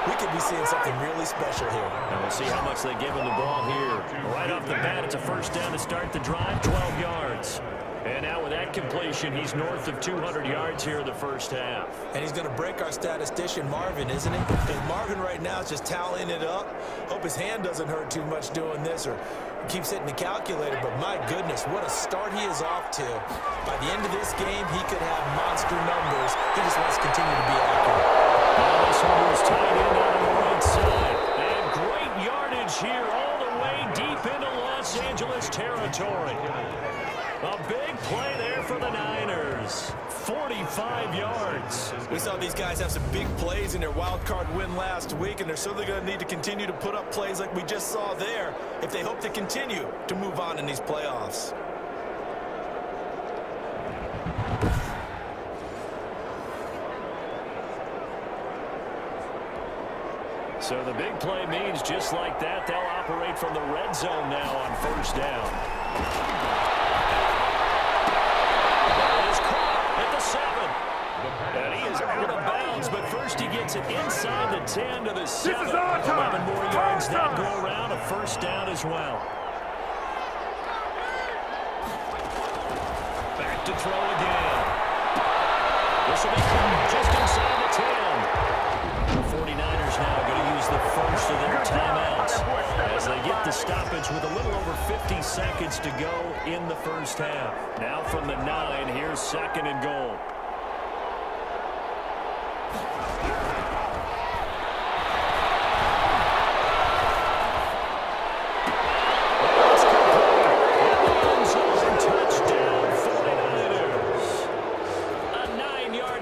We could be seeing something really special here. And we'll see how much they give him the ball here. Right off the bat, it's a first down to start the drive, 12 yards. And now with that completion, he's north of 200 yards here in the first half. And he's going to break our statistician, Marvin, isn't he? Because Marvin right now is just tallying it up. Hope his hand doesn't hurt too much doing this or keeps hitting the calculator. But my goodness, what a start he is off to. By the end of this game, he could have monster numbers. He just wants to continue to be accurate. Now this one was tied in on the right side. And great yardage here all the way deep into Los Angeles territory. A big play there for the Niners. 45 yards. We saw these guys have some big plays in their wild card win last week, and they're certainly going to need to continue to put up plays like we just saw there if they hope to continue to move on in these playoffs. So the big play means just like that, they'll operate from the red zone now on first down. And he is out of bounds, but first he gets it inside the 10 to the 7. 11 more yards that go around, a first down as well. Back to throw again. This will be just inside the 10. The 49ers now going to use the first of their timeouts as they get the stoppage with a little over 50 seconds to go in the first half. Now from the 9, here's second and goal.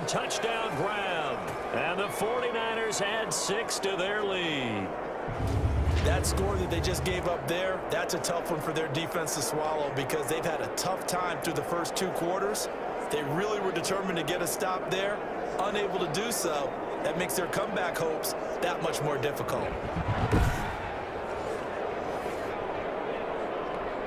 Touchdown grab. And the 49ers add 6 to their lead. That score that they just gave up there, that's a tough one for their defense to swallow because they've had a tough time through the first 2 quarters. They really were determined to get a stop there, unable to do so. That makes their comeback hopes that much more difficult.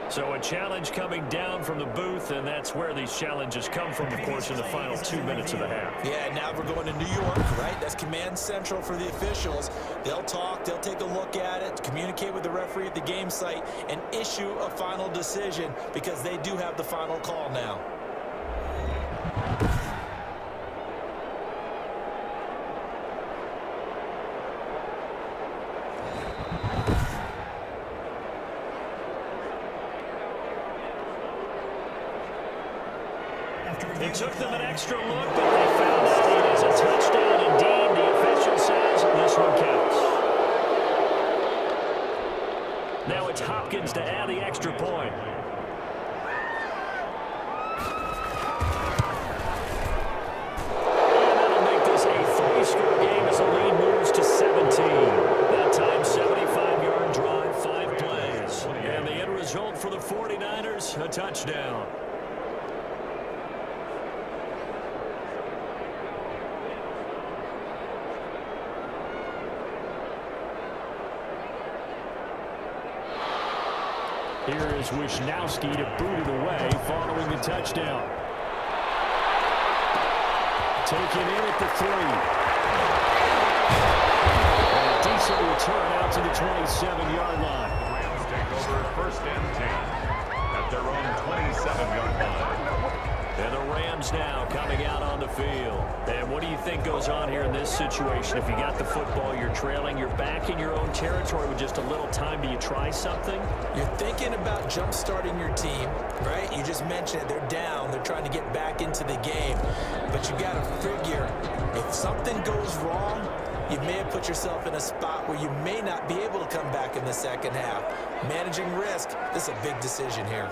So a challenge coming down from the booth, and that's where these challenges come from, of course, in the final 2 minutes of the half. Yeah, now we're going to New York, right? That's command central for the officials. They'll talk, they'll take a look at it, communicate with the referee at the game site, and issue a final decision because they do have the final call now. It took them an extra look, but they found it as a touchdown. Indeed, the official says this one counts. Now it's Hopkins to add the extra point. And that'll make this a 3-score game as the lead moves to 17. That time, 75-yard drive, 5 plays. And the end result for the 49ers, a touchdown. Here is Wisnowski to boot it away following the touchdown. Taken in at the 3. And a decent return out to the 27-yard line. Rams take over first and 10 at their own 27-yard line. And the Rams now coming out on the field. And what do you think goes on here in this situation? If you got the football, you're trailing, you're back in your own territory with just a little time. Do you try something? You're thinking about jump-starting your team, right? You just mentioned it. They're down. They're trying to get back into the game. But you got to figure, if something goes wrong, you may have put yourself in a spot where you may not be able to come back in the second half. Managing risk, this is a big decision here.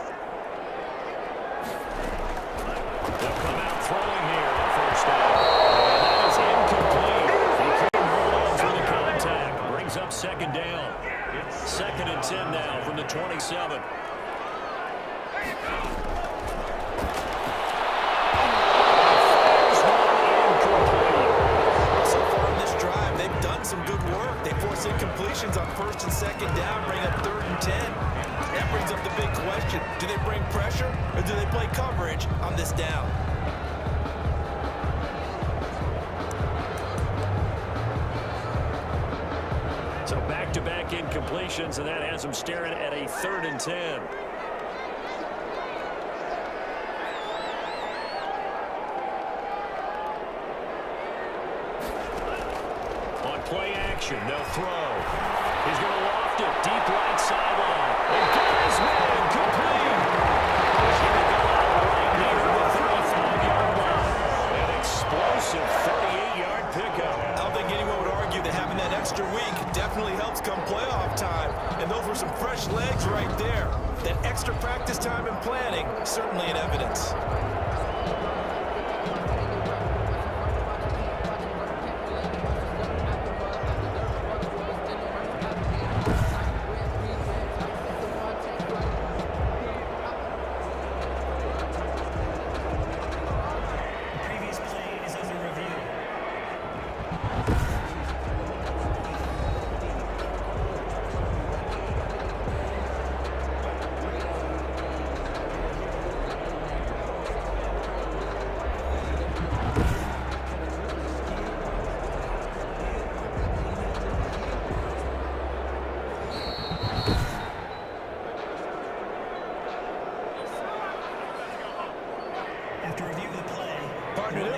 They'll come out throwing here on first down. And that is incomplete. He couldn't hold on for the contact. Brings up second down. 2nd and 10 now from the 27. Some good work. They force incompletions on 1st and 2nd down, bring up 3rd and 10. That brings up the big question. Do they bring pressure or do they play coverage on this down? So back-to-back incompletions, and that has them staring at a 3rd and 10. Play action, they'll throw. He's going to loft it, deep right sideline. And goes man, complete. He's going to go out right near the 35-yard line. An explosive 38-yard pickup. I don't think anyone would argue that having that extra week definitely helps come playoff time. And those were some fresh legs right there. That extra practice time and planning, certainly in evidence.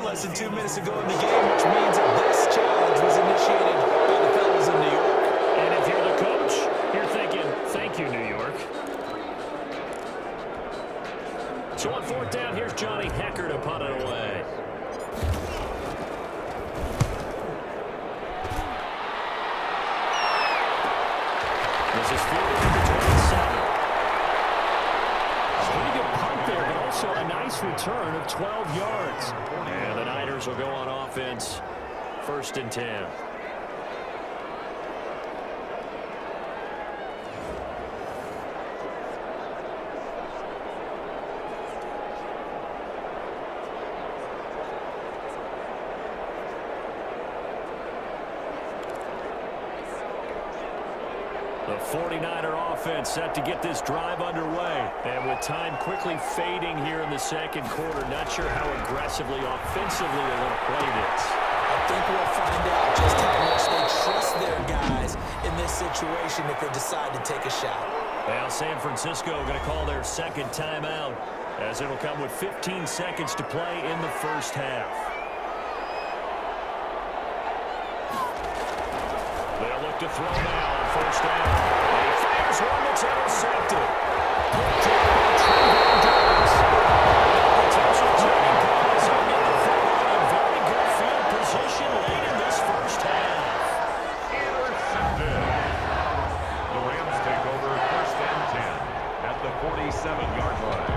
Less than 2 minutes ago in the game, which means that this challenge was initiated by the fellas in New York. And if you're the coach, you're thinking, thank you, New York. So on 4th down, here's Johnny Hecker to punt it away. This is fielded at the 27. Pretty good punt there, but also a nice return of 12 yards. And the Niners will go on offense, 1st and 10. The 49er offense set to get this drive underway. And with time quickly fading here in the second quarter, not sure how aggressively, offensively they're going to play this. I think we'll find out just how much they trust their guys in this situation if they decide to take a shot. Well, San Francisco going to call their second timeout, as it'll come with 15 seconds to play in the first half. They'll look to throw now on 1st down. And he fires one that's intercepted. Good job by Trevor Diggs. Potential turning points on the field. A very good field position late in this first half. Intercepted. The Rams take over 1st and 10 at the 47-yard line.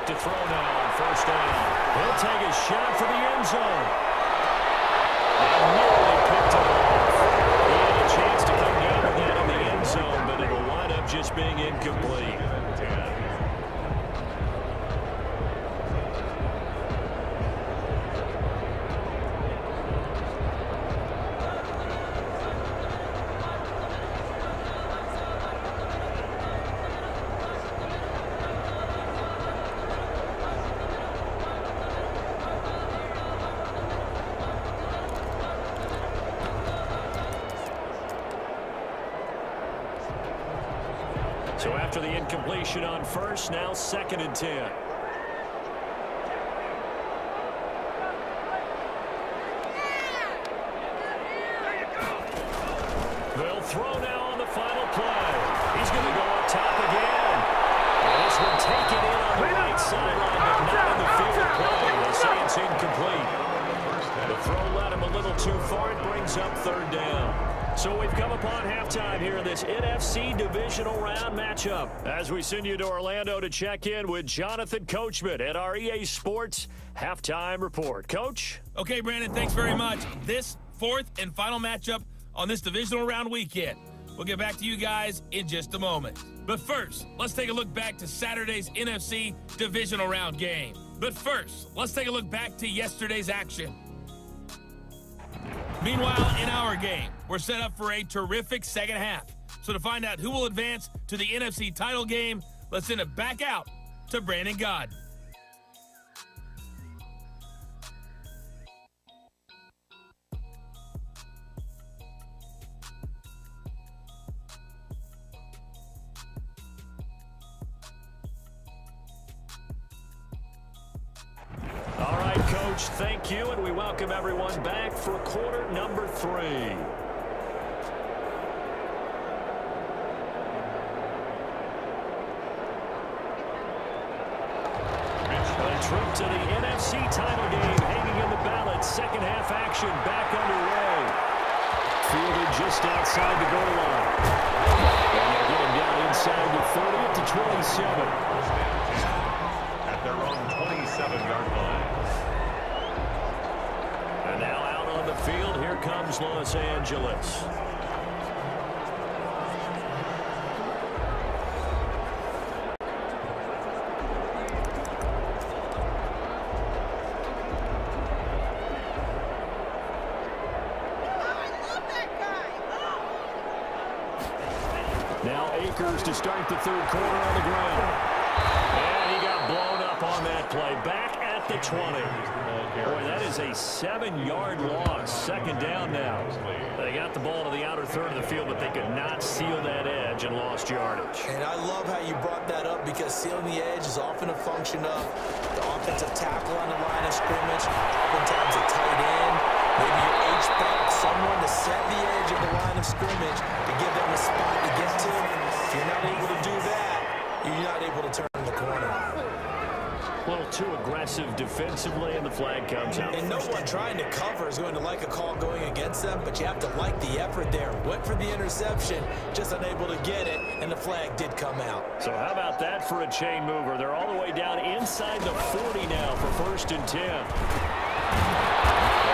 To throw now on 1st down. He'll take a shot for the end zone. And nearly picked it off. He had a chance to come down with that in the end zone, but it'll wind up just being incomplete. So after the incompletion on first, now 2nd and 10. They'll throw now on the final play. He's going to go up top again. And this one taken in on the right sideline, but not in the field of play. They say it's incomplete. The throw led him a little too far. It brings up 3rd down. So we've come upon halftime here in this NFC Divisional Round matchup. As we send you to Orlando to check in with Jonathan Coachman at our EA Sports Halftime Report. Coach? Okay, Brandon, thanks very much. This 4th and final matchup on this Divisional Round weekend. We'll get back to you guys in just a moment. But first, let's take a look back to Saturday's NFC Divisional Round game. But first, let's take a look back to yesterday's action. Meanwhile, in our game, we're set up for a terrific second half. So to find out who will advance to the NFC title game, let's send it back out to Brandon God. All right, Coach, thank you, and we welcome everyone back for quarter number 3. A trip to the NFC title game hanging in the balance. Second half action back underway. Fielded just outside the goal line. And they're getting down inside the 30 up to 27. At their own 27-yard line. And now out on the field, here comes Los Angeles. Now Akers to start the 3rd quarter on the ground. And he got blown up on that play. Back at the 20. Boy, that is a 7-yard loss. 2nd down now. They got the ball to the outer third of the field, but they could not seal that edge and lost yardage. And I love how you brought that up because sealing the edge is often a function of the offensive tackle on the line of scrimmage, oftentimes a tight end, maybe your H-back, someone to set the edge of the line of scrimmage to give them a spot to get to. If you're not able to do that, you're not able to turn the corner. A little too aggressive defensively, and the flag comes out. And no one trying to cover is going to like a call going against them, but you have to like the effort there. Went for the interception, just unable to get it, and the flag did come out. So how about that for a chain mover? They're all the way down inside the 40 now for 1st and 10.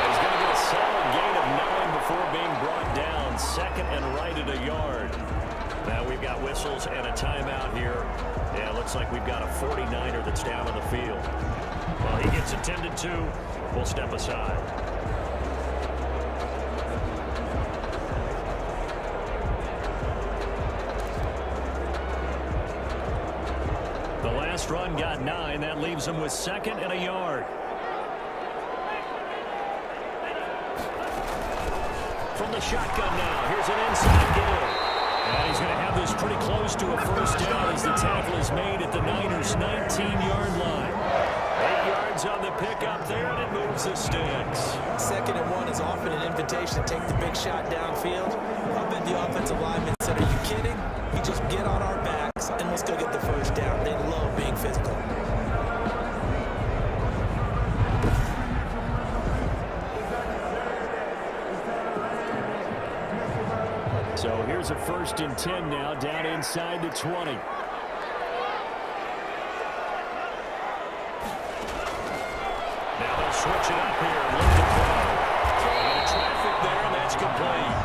He's going to get a solid gain of 9 before being brought down. 2nd and right at a yard. Now we've got whistles and a timeout here. Yeah, looks like we've got a 49er that's down on the field. Well, he gets attended to. We'll step aside. The last run got 9. That leaves him with 2nd and a yard. From the shotgun now. Here's an inside game. And he's going to have this pretty close to a 1st down as the tackle is made at the Niners' 19-yard line. 8 yards on the pickup there, and it moves the sticks. 2nd and 1 is often an invitation to take the big shot downfield. I bet the offensive lineman said, are you kidding? You just get on our backs, and let's go get the 1st down. They love being physical. So here's a 1st and 10 now, down inside the 20. Now they'll switch it up here. Look to throw. Traffic there, and that's complete.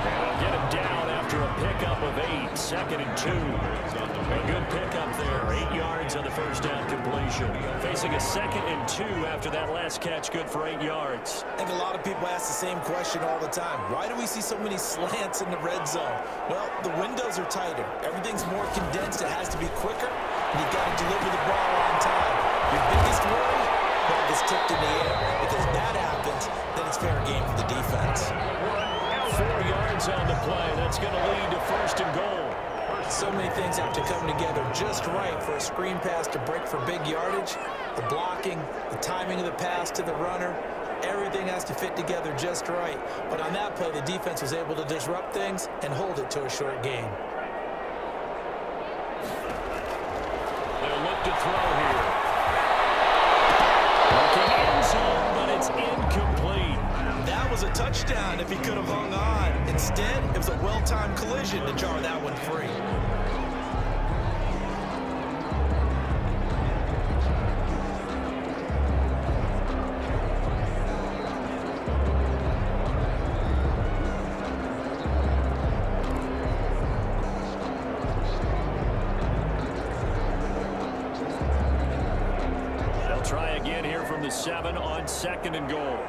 And they'll get him down after a pickup of 8. 2nd and 2. A good pickup there. 8 yards on the 1st down completion. Facing a 2nd and 2 after that last catch, good for 8 yards. I think a lot of people ask the same question all the time. Why do we see so many slants in the red zone? Well, the windows are tighter. Everything's more condensed. It has to be quicker, and you've got to deliver the ball on time. Your biggest worry? Ball gets tipped in the air. Because if that happens, then it's fair game for the defense. 4 yards on the play. That's going to lead to 1st and goal. So many things have to come together just right for a screen pass to break for big yardage. The blocking, the timing of the pass to the runner, everything has to fit together just right. But on that play, the defense was able to disrupt things and hold it to a short gain. They'll look to throw here. Looking end zone, but it's incomplete. That was a touchdown if he could have hung on. Instead, it was a well-timed collision to jar that one free. They'll try again here from the 7 on 2nd and goal.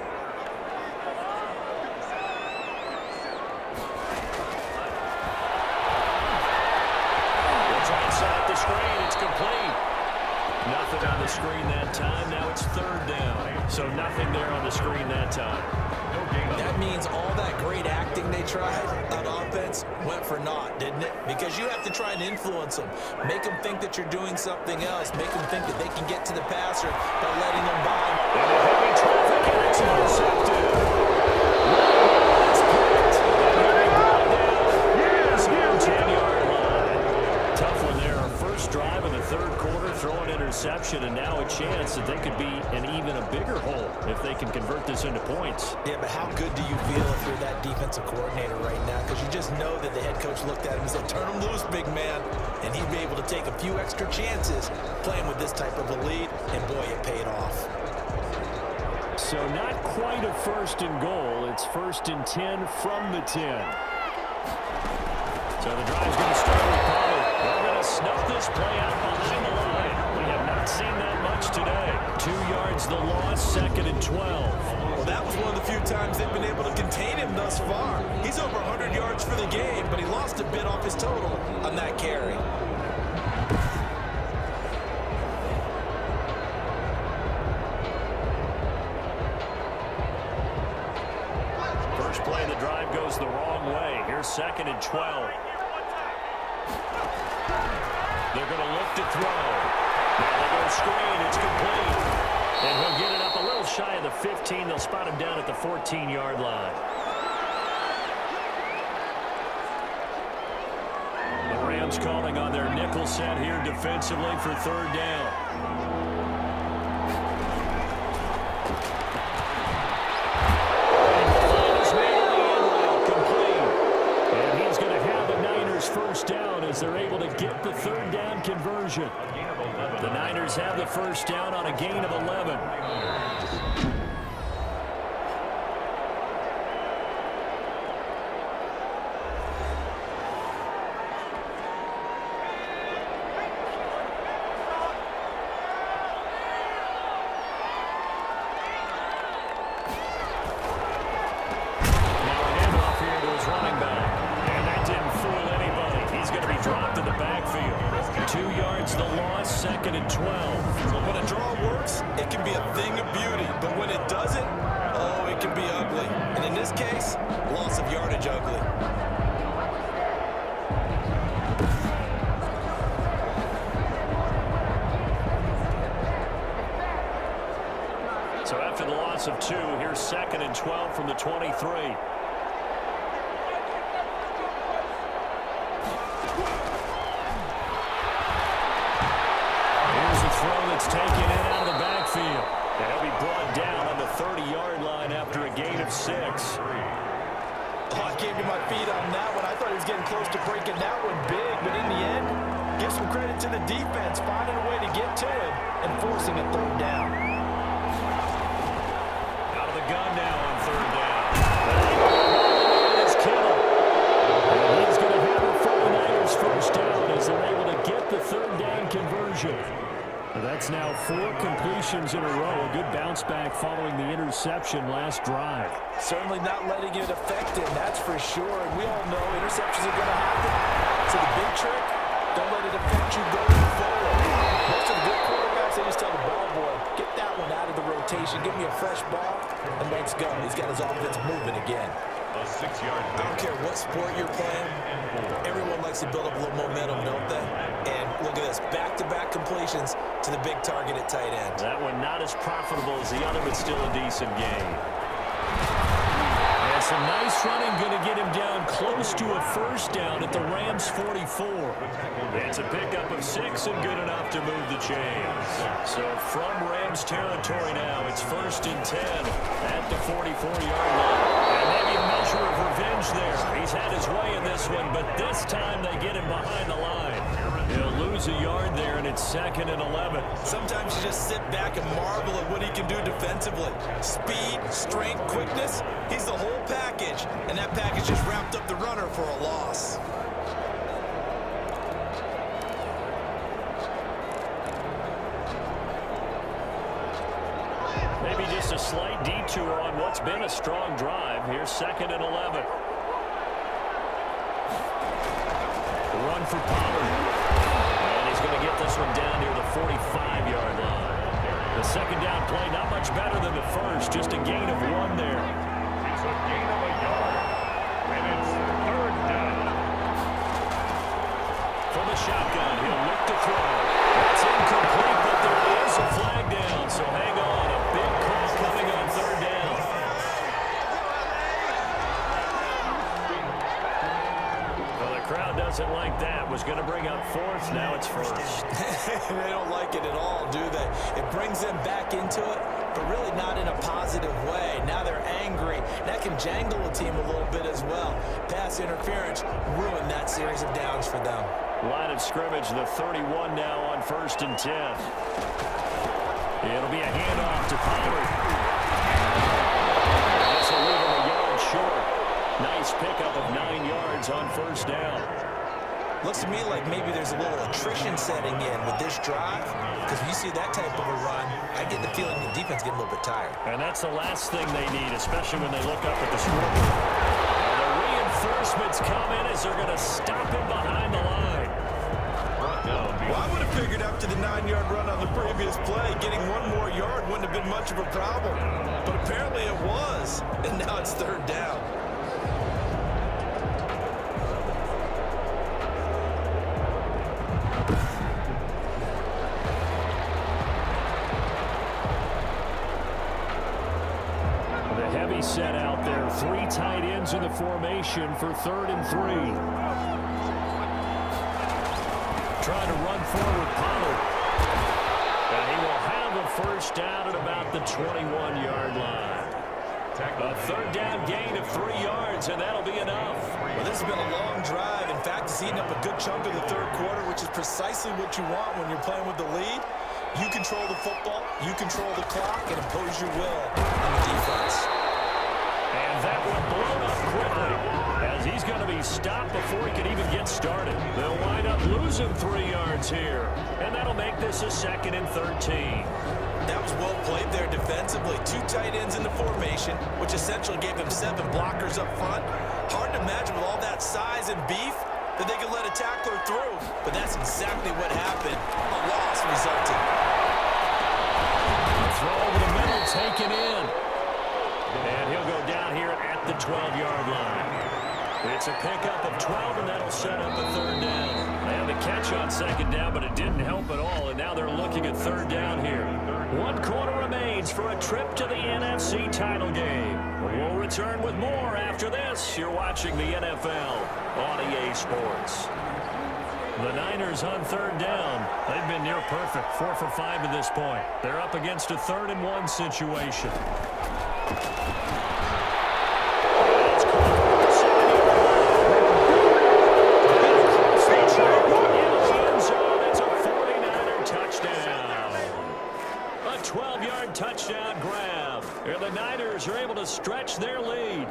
It's complete. Nothing on the screen that time. Now it's 3rd down. So nothing there on the screen that time. That means all that great acting they tried on offense went for naught, didn't it? Because you have to try and influence them. Make them think that you're doing something else. Make them think that they can get to the passer by letting them by. And a heavy traffic, and it's intercepted. It's picked. And he'll be brought down. Yes, here, 10-yard line. Tough one there. First drive in the 3rd quarter, throw an interception, and now a chance that they could be in even a bigger hole if they can convert this into points. Yeah, but how good do you feel if you're that defensive coordinator right now? Because you just know that the head coach looked at him and said, turn him loose, big man. And he'd be able to take a few extra chances playing with this type of a lead, and boy, it paid off. So not quite a 1st and goal. It's 1st and 10 from the 10. So the drive's going to start with Pollard. They're going to snuff this play out behind the line. We have not seen that much today. 2 yards the loss, 2nd and 12. Well, that was one of the few times they've been able to contain him thus far. He's over 100 yards for the game, but he lost a bit off his total on that carry. First play of the drive goes the wrong way. Here's 2nd and 12. They're going to look to throw. Now they go screen. It's complete. And he'll get it up a little shy of the 15. They'll spot him down at the 14-yard line. The Rams calling on their nickel set here defensively for 3rd down. First down as they're able to get the 3rd down conversion. The Niners have the first down on a gain of 11. Now a handoff here to his running back. And that didn't fool anybody. He's going to be dropped in the backfield. 2 yards the loss, 2nd and 12. When a draw works, it can be a thing of beauty. But when it doesn't, oh, it can be ugly. And in this case, loss of yardage ugly. So after the loss of 2, here's 2nd and 12 from the 23. That's taken in out of the backfield. And he'll be brought down on the 30-yard line after a gain of 6. Oh, I gave you my feet on that one. I thought he was getting close to breaking that one big. But in the end, give some credit to the defense, finding a way to get to him and forcing a 3rd down. Out of the gun now on 3rd down. It's Kittle. And he's going to have the 49ers first down as they're able to get the 3rd down conversion. That's now 4 completions in a row. A good bounce back following the interception last drive. Certainly not letting it affect him, that's for sure. And we all know interceptions are going to happen. So the big trick, don't let it affect you going forward. Most of the good quarterbacks, they just tell the ball boy, get that one out of the rotation, give me a fresh ball, and let's go. He's got his offense moving again. A 6-yard I don't care what sport you're playing. Everyone likes to build up a little momentum, don't they? And look at this, back-to-back completions to the big target at tight end. That one not as profitable as the other, but still a decent gain. And some nice running, going to get him down close to a first down at the Rams' 44. It's a pickup of 6 and good enough to move the chains. So from Rams territory now, it's 1st and 10 at the 44-yard line. And maybe a measure of revenge there. He's had his way in this one, but this time they get him behind the line. He'll lose a yard there, and it's 2nd and 11. Sometimes you just sit back and marvel at what he can do defensively. Speed, strength, quickness, he's the whole package. And that package just wrapped up the runner for a loss. Maybe just a slight detour on what's been a strong drive. Here's 2nd and 11. Run for Pollard. And he's going to get this one down near the 45-yard line. The second down play not much better than the first. Just a gain of 1 there. It's a gain of a yard. And it's 3rd down. From the shotgun, he'll look to throw. That's incomplete, but there is a flag down. So hang on. A big call coming on 3rd down. Well, the crowd doesn't like that. Was going to bring up 4th. Now it's 1st. They don't like it at all, do they? It brings them back into it, but really not in a positive way. Now they're angry. That can jangle a team a little bit as well. Pass interference ruined that series of downs for them. Line of scrimmage, the 31 now on 1st and 10. It'll be a handoff to Pollard. This will leave him a yard short. Nice pickup of 9 yards on 1st down. Looks to me like maybe there's a little attrition setting in with this drive, because when you see that type of a run, I get the feeling the defense getting a little bit tired. And that's the last thing they need, especially when they look up at the scoreboard. The reinforcements come in as they're going to stop him behind the line. Well, I would have figured after the 9-yard run on the previous play, getting 1 more yard wouldn't have been much of a problem. But apparently it was, and now it's 3rd down. Set out there, 3 tight ends in the formation for 3rd and 3. Trying to run forward, Pollard. And he will have a first down at about the 21-yard line. A 3rd down gain of 3 yards, and that'll be enough. Well, this has been a long drive. In fact, it's eating up a good chunk of the 3rd quarter, which is precisely what you want when you're playing with the lead. You control the football, you control the clock, and impose your will on the defense. And that one blown up quickly as he's going to be stopped before he can even get started. They'll wind up losing 3 yards here, and that'll make this a 2nd and 13. That was well played there defensively. 2 tight ends in the formation, which essentially gave them 7 blockers up front. Hard to imagine with all that size and beef that they could let a tackler through, but that's exactly what happened. A loss resulted. Throw over the middle, taken in. And he'll go down here at the 12-yard line. It's a pickup of 12, and that'll set up a 3rd down. They had the catch on 2nd down, but it didn't help at all, and now they're looking at 3rd down here. 1 quarter remains for a trip to the NFC title game. We'll return with more after this. You're watching the NFL on EA Sports. The Niners on 3rd down. They've been near perfect, 4 for 5 at this point. They're up against a 3rd and 1 situation. Touchdown grab. And the Niners are able to stretch their lead.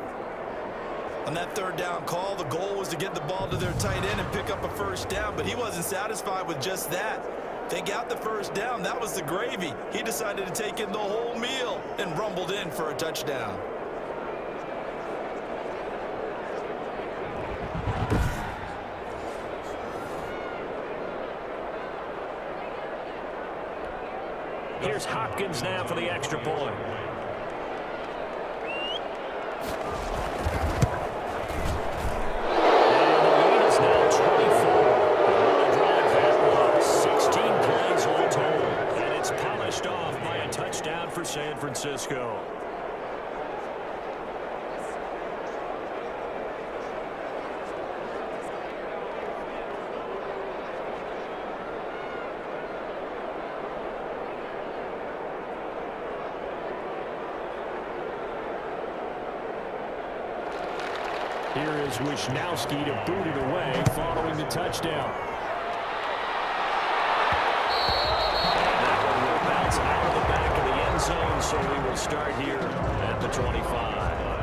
On that 3rd down call, the goal was to get the ball to their tight end and pick up a first down, but he wasn't satisfied with just that. They got the first down. That was the gravy. He decided to take in the whole meal and rumbled in for a touchdown. Here's Hopkins now for the extra point. Francisco. Here is Wisnowski to boot it away following the touchdown. That one will bounce out of the back of the end zone, so we will start here at the 25.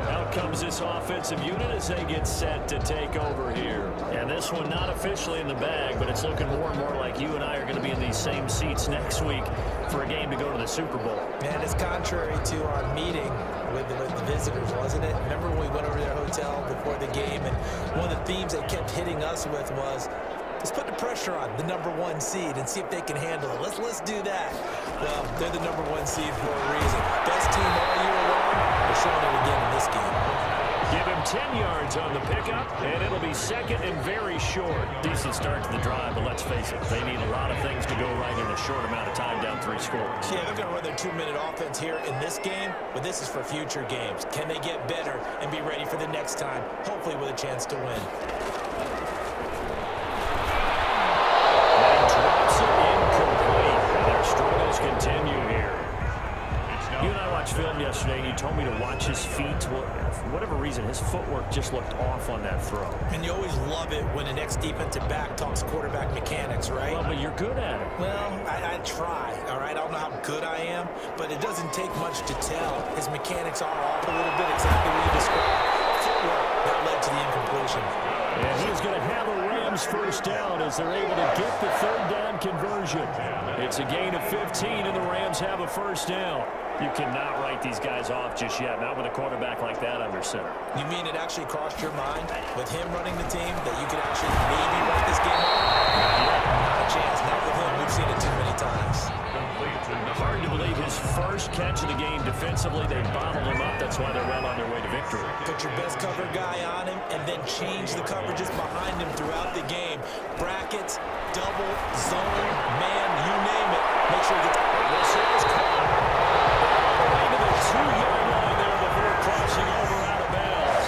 Out comes this offensive unit as they get set to take over here. And this one not officially in the bag, but it's looking more and more like you and I are going to be in these same seats next week for a game to go to the Super Bowl. And it's contrary to our meeting with the visitors, wasn't it? Remember when we went over to their hotel before the game, and one of the themes they kept hitting us with was, let's put the pressure on the #1 seed and see if they can handle it. Let's do that. Well, they're the #1 seed for a reason. Best team all year long. They're showing it again in this game. Give him 10 yards on the pickup, and it'll be second and very short. Decent start to the drive, but let's face it, they need a lot of things to go right in a short amount of time, down 3 scores. Yeah, they're going to run their 2-minute offense here in this game, but this is for future games. Can they get better and be ready for the next time, hopefully with a chance to win? And drops it incomplete. Their struggles continue here. You and I watched film yesterday, and you told me to watch his feet. Well, for whatever reason, his footwork just looked off on that throw. And you always love it when an ex-defensive back talks quarterback mechanics, right? Well, but you're good at it. Well, I try, all right? I don't know how good I am, but it doesn't take much to tell. His mechanics are off a little bit, exactly what you described. Footwork, that led to the incompletion. And he's going to have a Rams first down as they're able to get the 3rd down conversion. It's a gain of 15, and the Rams have a first down. You cannot write these guys off just yet, not with a quarterback like that under center. You mean it actually crossed your mind with him running the team that you could actually maybe write this game off? Yeah, not a chance. Not with him. We've seen it too many times. Hard to believe his first catch of the game defensively. They bottled him up. That's why they're well on their way to victory. Put your best cover guy on him and then change the coverages behind him throughout the game. Brackets, double, zone, man, you name it. Make sure you get this is caught. Way to the 2-yard line there before crossing over out of bounds.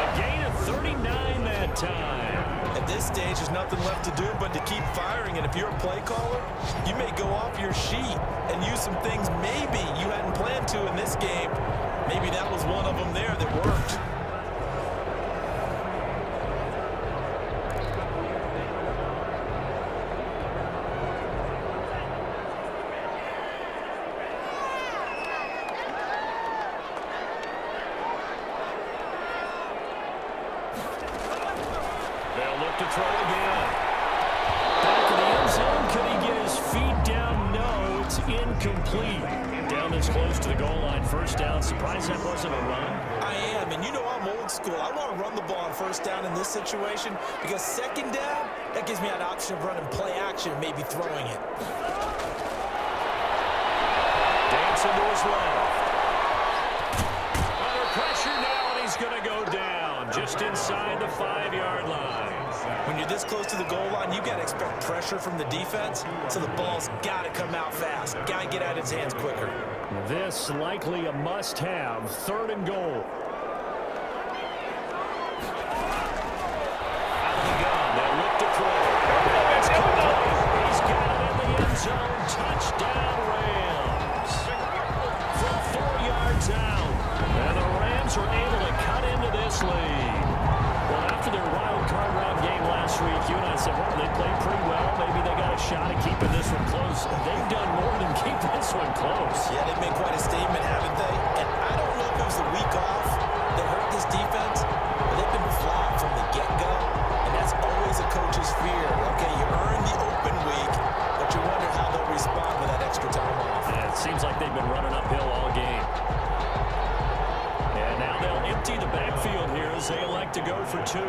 A gain of 39 that time. At this stage, there's nothing left to do but to keep firing. And if you're a play caller, you may go off your sheet and use some things maybe you hadn't planned to in this game. Maybe that was one of them there that worked. They'll look to throw again. Back in the end zone. Could he get his feet down? No, it's incomplete. Down this close to the goal line. First down. Surprised that wasn't a run. I am, and you know I'm old school. I want to run the ball on first down in this situation because second down, that gives me an option of running play action and maybe throwing it. Dancing to his left. Under pressure now, and he's going to go down just inside the 5-yard line. When you're this close to the goal line, you got to expect pressure from the defense, so the ball's got to come out fast. Got to get out of his hands quicker. This likely a must-have. 3rd and goal. Out of the gun. They'll look to throw. It's caught. He's got it in the end zone. Touchdown, Rams. From 4 yards out. And the Rams are able to cut into this lead. Well, after their wild card round game last week, you and I said, well, they played pretty well. Maybe they got a shot at keeping this one close. They've done more than keep this one close. Yeah, they've made quite a statement, haven't they? And I don't know if it was the week off that hurt this defense, but they've been flat from the get-go, and that's always a coach's fear. Okay, you earn the open week, but you wonder how they'll respond with that extra time off. Yeah, it seems like they've been running uphill all game. And now they'll empty the backfield here as they elect to go for 2.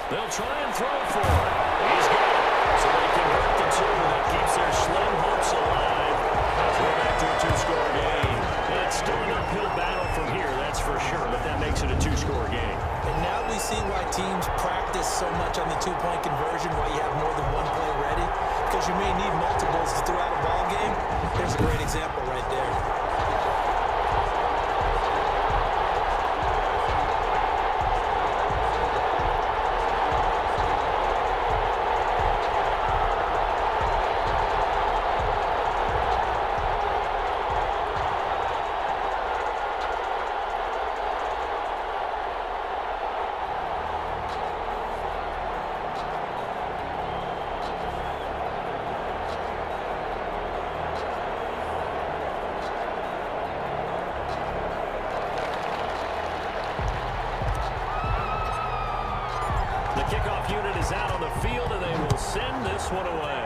They'll try and throw for it. He's got it. So they convert the 2. That keeps their slim hopes alive as we're back to a 2-score game. It's still an uphill battle from here, that's for sure, but that makes it a 2-score game. And now we see why teams practice so much on the 2-point conversion, why you have more than one play ready, because you may need multiples to throw out a ball game. this one away.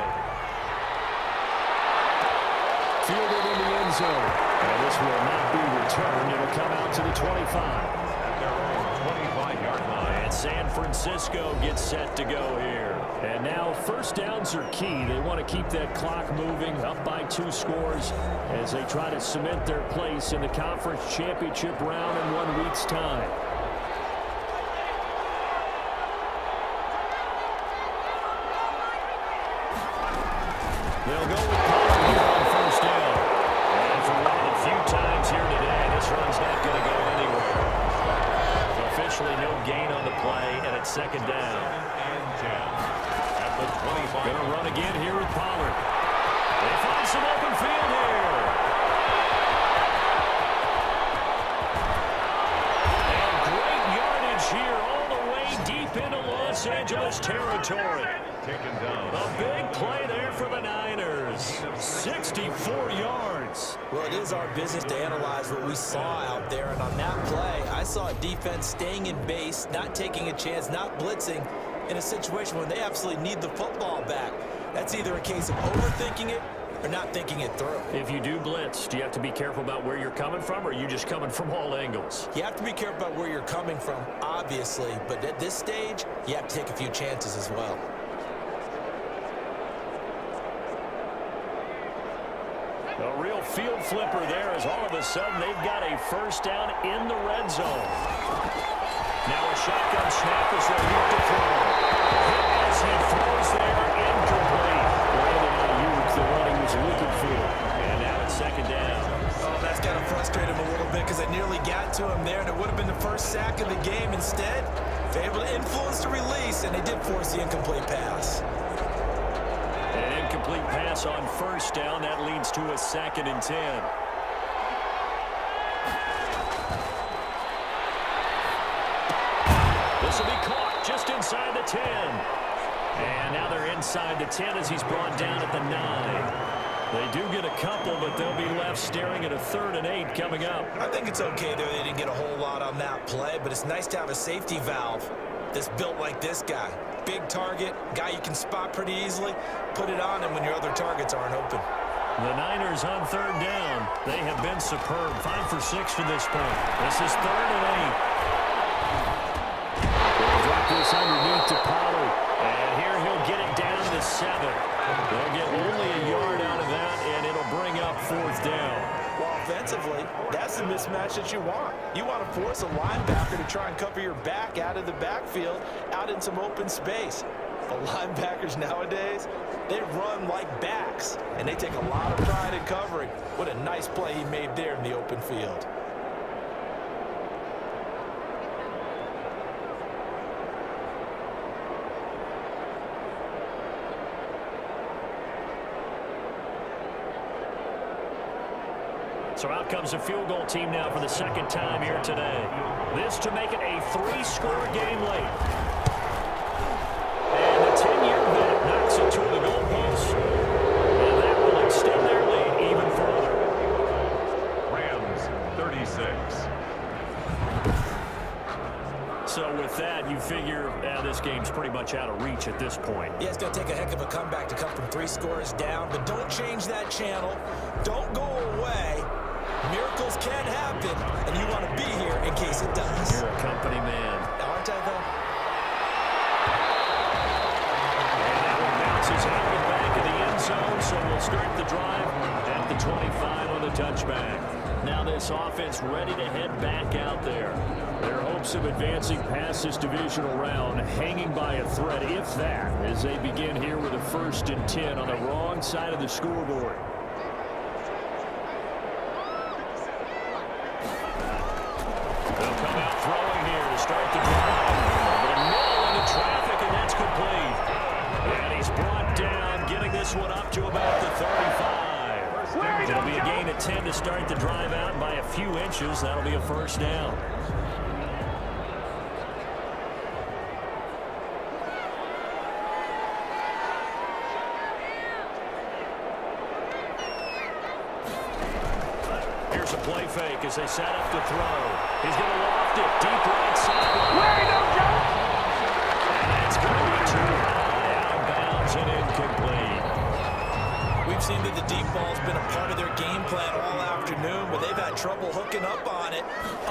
Fielded in the end zone. And this will not be returned. It'll come out to the 25. At their own 25-yard line. And San Francisco gets set to go here. And now first downs are key. They want to keep that clock moving, up by 2 scores as they try to cement their place in the conference championship round in 1 week's time. They'll go with Pollard here on first down. And for one of the few times here today, this run's not going to go anywhere. Officially no gain on the play, and it's second down. And 10. At the 25. Going to run again here with Pollard. They find some open field here. And great yardage here all the way deep into Los Angeles territory. Taken down. A big play there for the Niners. 64 yards. Well, it is our business to analyze what we saw out there, and on that play, I saw a defense staying in base, not taking a chance, not blitzing in a situation when they absolutely need the football back. That's either a case of overthinking it or not thinking it through. If you do blitz, do you have to be careful about where you're coming from, or are you just coming from all angles? You have to be careful about where you're coming from, obviously, but at this stage, you have to take a few chances as well. A real field flipper there as all of a sudden they've got a first down in the red zone. Now a shotgun snap as they look to throw. As he throws there, incomplete. Brandon Ayuk, the one he was looking for. And now it's second down. Oh, that's got to frustrate him a little bit because they nearly got to him there, and it would have been the first sack of the game. Instead, they're able to influence the release, and they did force the incomplete pass. An incomplete pass on first down. That leads to a 2nd and 10. This will be caught just inside the 10. And now they're inside the 10 as he's brought down at the 9. They do get a couple, but they'll be left staring at a 3rd and 8 coming up. I think it's okay there. They didn't get a whole lot on that play, but it's nice to have a safety valve that's built like this guy. Big target, guy you can spot pretty easily. Put it on him when your other targets aren't open. The Niners on 3rd down. They have been superb. 5 for 6 to this point. This is 3rd and 8. They'll drop this underneath to Pollard. And here he'll get it down to 7. They'll get only a yard out of that, and it'll bring up 4th down. Well, offensively, that's the mismatch that you want. You want to force a linebacker to try and cover your back out of the backfield, out in some open space. The linebackers nowadays, they run like backs, and they take a lot of pride in covering. What a nice play he made there in the open field. So out comes a field goal team now for the 2nd time here today. This to make it a 3-score game late. And the 10-year vet knocks it to the goalpost. And that will extend their lead even further. Rams 36. So with that, you figure this game's pretty much out of reach at this point. Yeah, it's going to take a heck of a comeback to come from 3 scores down, but don't change that channel. Don't go away. Miracles can happen, and you want to be here in case it does. You're a company man. Aren't I, though? And that one bounces out of the back of the end zone, so we'll start the drive at the 25 on the touchback. Now this offense ready to head back out there. Their hopes of advancing past this divisional round hanging by a thread, if that, as they begin here with a 1st and 10 on the wrong side of the scoreboard. They'll come out throwing here to start the drive. But a middle into traffic, and that's complete. And he's brought down, getting this one up to about the 35. It'll be a gain of 10 to start the drive out by a few inches. That'll be a 1st down. Here's a play fake as they set up to throw. He's going to loft it deep right side. And that's going to be too high, out of bounds. downs and incomplete. We've seen that the deep ball's been a part of their game plan all afternoon, but they've had trouble hooking up on it,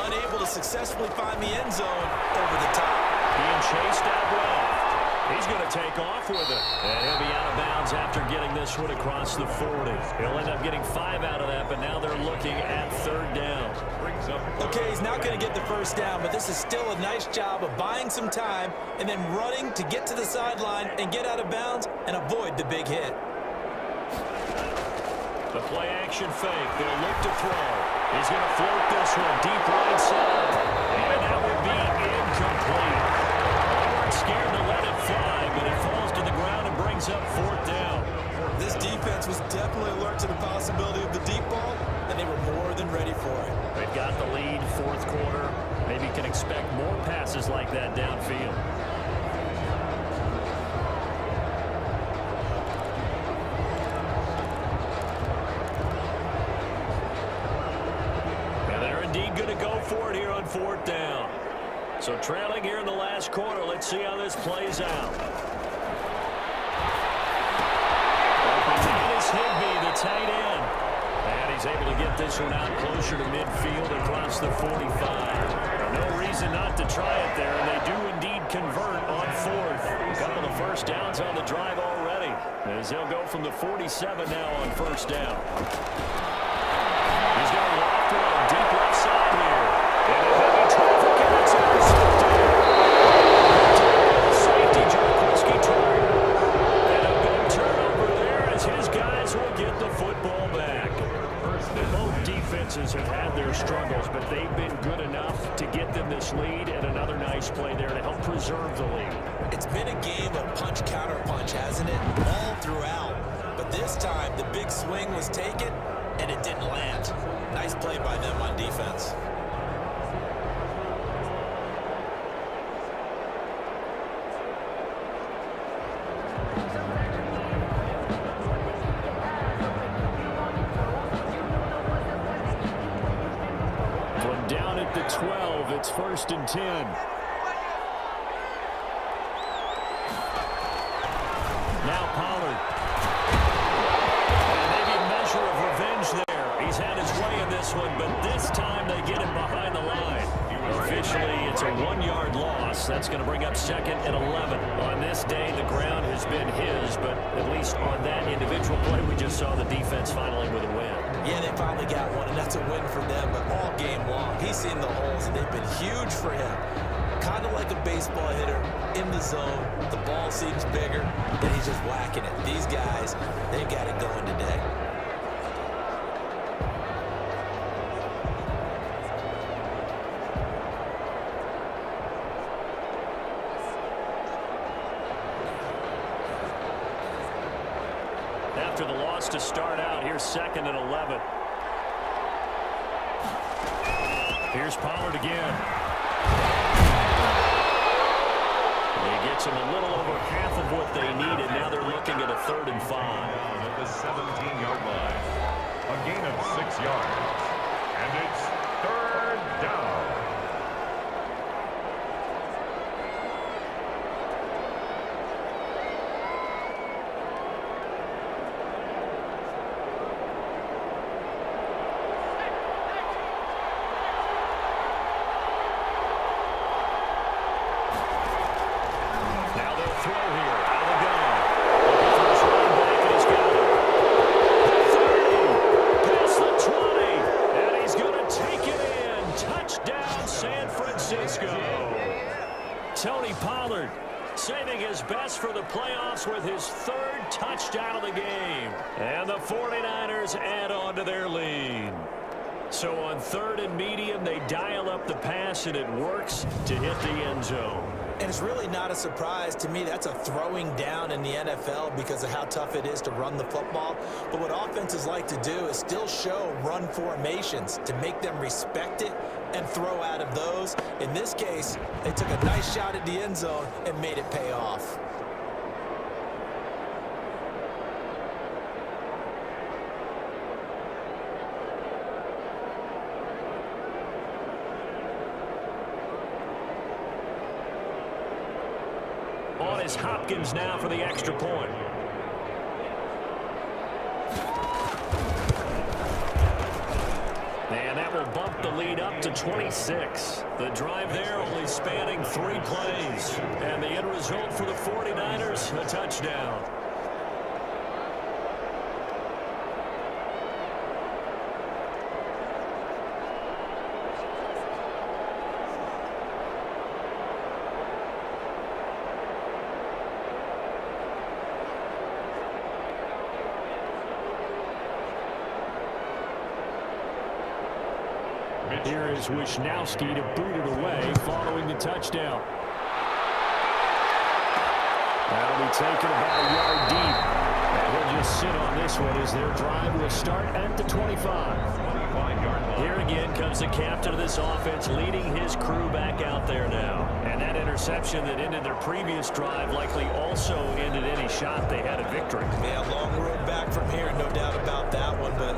unable to successfully find the end zone over the top. Being chased out left. He's going to take off with it. And he'll be out of bounds after getting this one across the 40. He'll end up getting 5 out of that, but now they're looking at third down. Okay, he's not going to get the first down, but this is still a nice job of buying some time and then running to get to the sideline and get out of bounds and avoid the big hit. The play action fake. They'll look to throw. He's going to float this one deep right side. And that would be incomplete. They weren't scared to let it fly, but it falls to the ground and brings up fourth down. This defense was definitely alert to the possibility of the deep ball, and they were more than ready for it. They've got the lead, fourth quarter. Maybe can expect more passes like that downfield. And they're indeed going to go for it here on fourth down. So trailing here in the last quarter. Let's see how this plays out. Higbee, the tight end. And he's able to get this one out closer to midfield across the 45. No reason not to try it there, and they do indeed convert on fourth. A couple of first downs on the drive already, as they'll go from the 47 now on first down. He's going to loft one deep left side here. And a heavy traffic, and it's intercepted. Safety Jarkowski trying. And a big turnover there as his guys will get the football back. Both defenses have had their struggles, but they've been good enough to get them this lead, and another nice play there to help preserve the lead. It's been a game of punch-counter-punch, hasn't it? All throughout. But this time, the big swing was taken, and it didn't land. Nice play by them on defense. From down at the 12, it's 1st and 10. Now Pollard. And maybe a measure of revenge there. He's had his way in this one, but this time they get him behind the line. Officially, it's a 1-yard loss. That's going to bring up 2nd and 11. On this day, the ground has been his, but at least on that individual play, we just saw the defense finally with a win. Yeah, they finally got one, and that's a win for them, but all game long, he's seen the holes, and they've been huge for him. Kind of like a baseball hitter in the zone. The ball seems bigger, and he's just whacking it. These guys, they got it going today. After the loss to start out, here's 2nd and 11. Here's Pollard again. He gets them a little over half of what they needed. Now they're looking at a 3rd and 5. At the 17-yard line. A gain of 6 yards. And it's 3rd down. Tony Pollard saving his best for the playoffs with his 3rd touchdown of the game. And the 49ers add on to their lead. So on 3rd and medium, they dial up the pass, and it works to hit the end zone. And it's really not a surprise to me. That's a throwing down in the NFL because of how tough it is to run the football. But what offenses like to do is still show run formations to make them respect it and throw out of those. In this case, they took a nice shot at the end zone and made it pay off. On on is Hopkins now for the extra point. And that will bump the lead up to 26. The drive there only spanning 3 plays. And the end result for the 49ers, a touchdown. Here is Wisnowski to boot it away following the touchdown. That'll be taken about a yard deep. And he'll just sit on this one as their drive will start at the 25. Here again comes the captain of this offense leading his crew back out there now. And that interception that ended their previous drive likely also ended any shot they had at victory. Yeah, long road back from here, no doubt about that one. But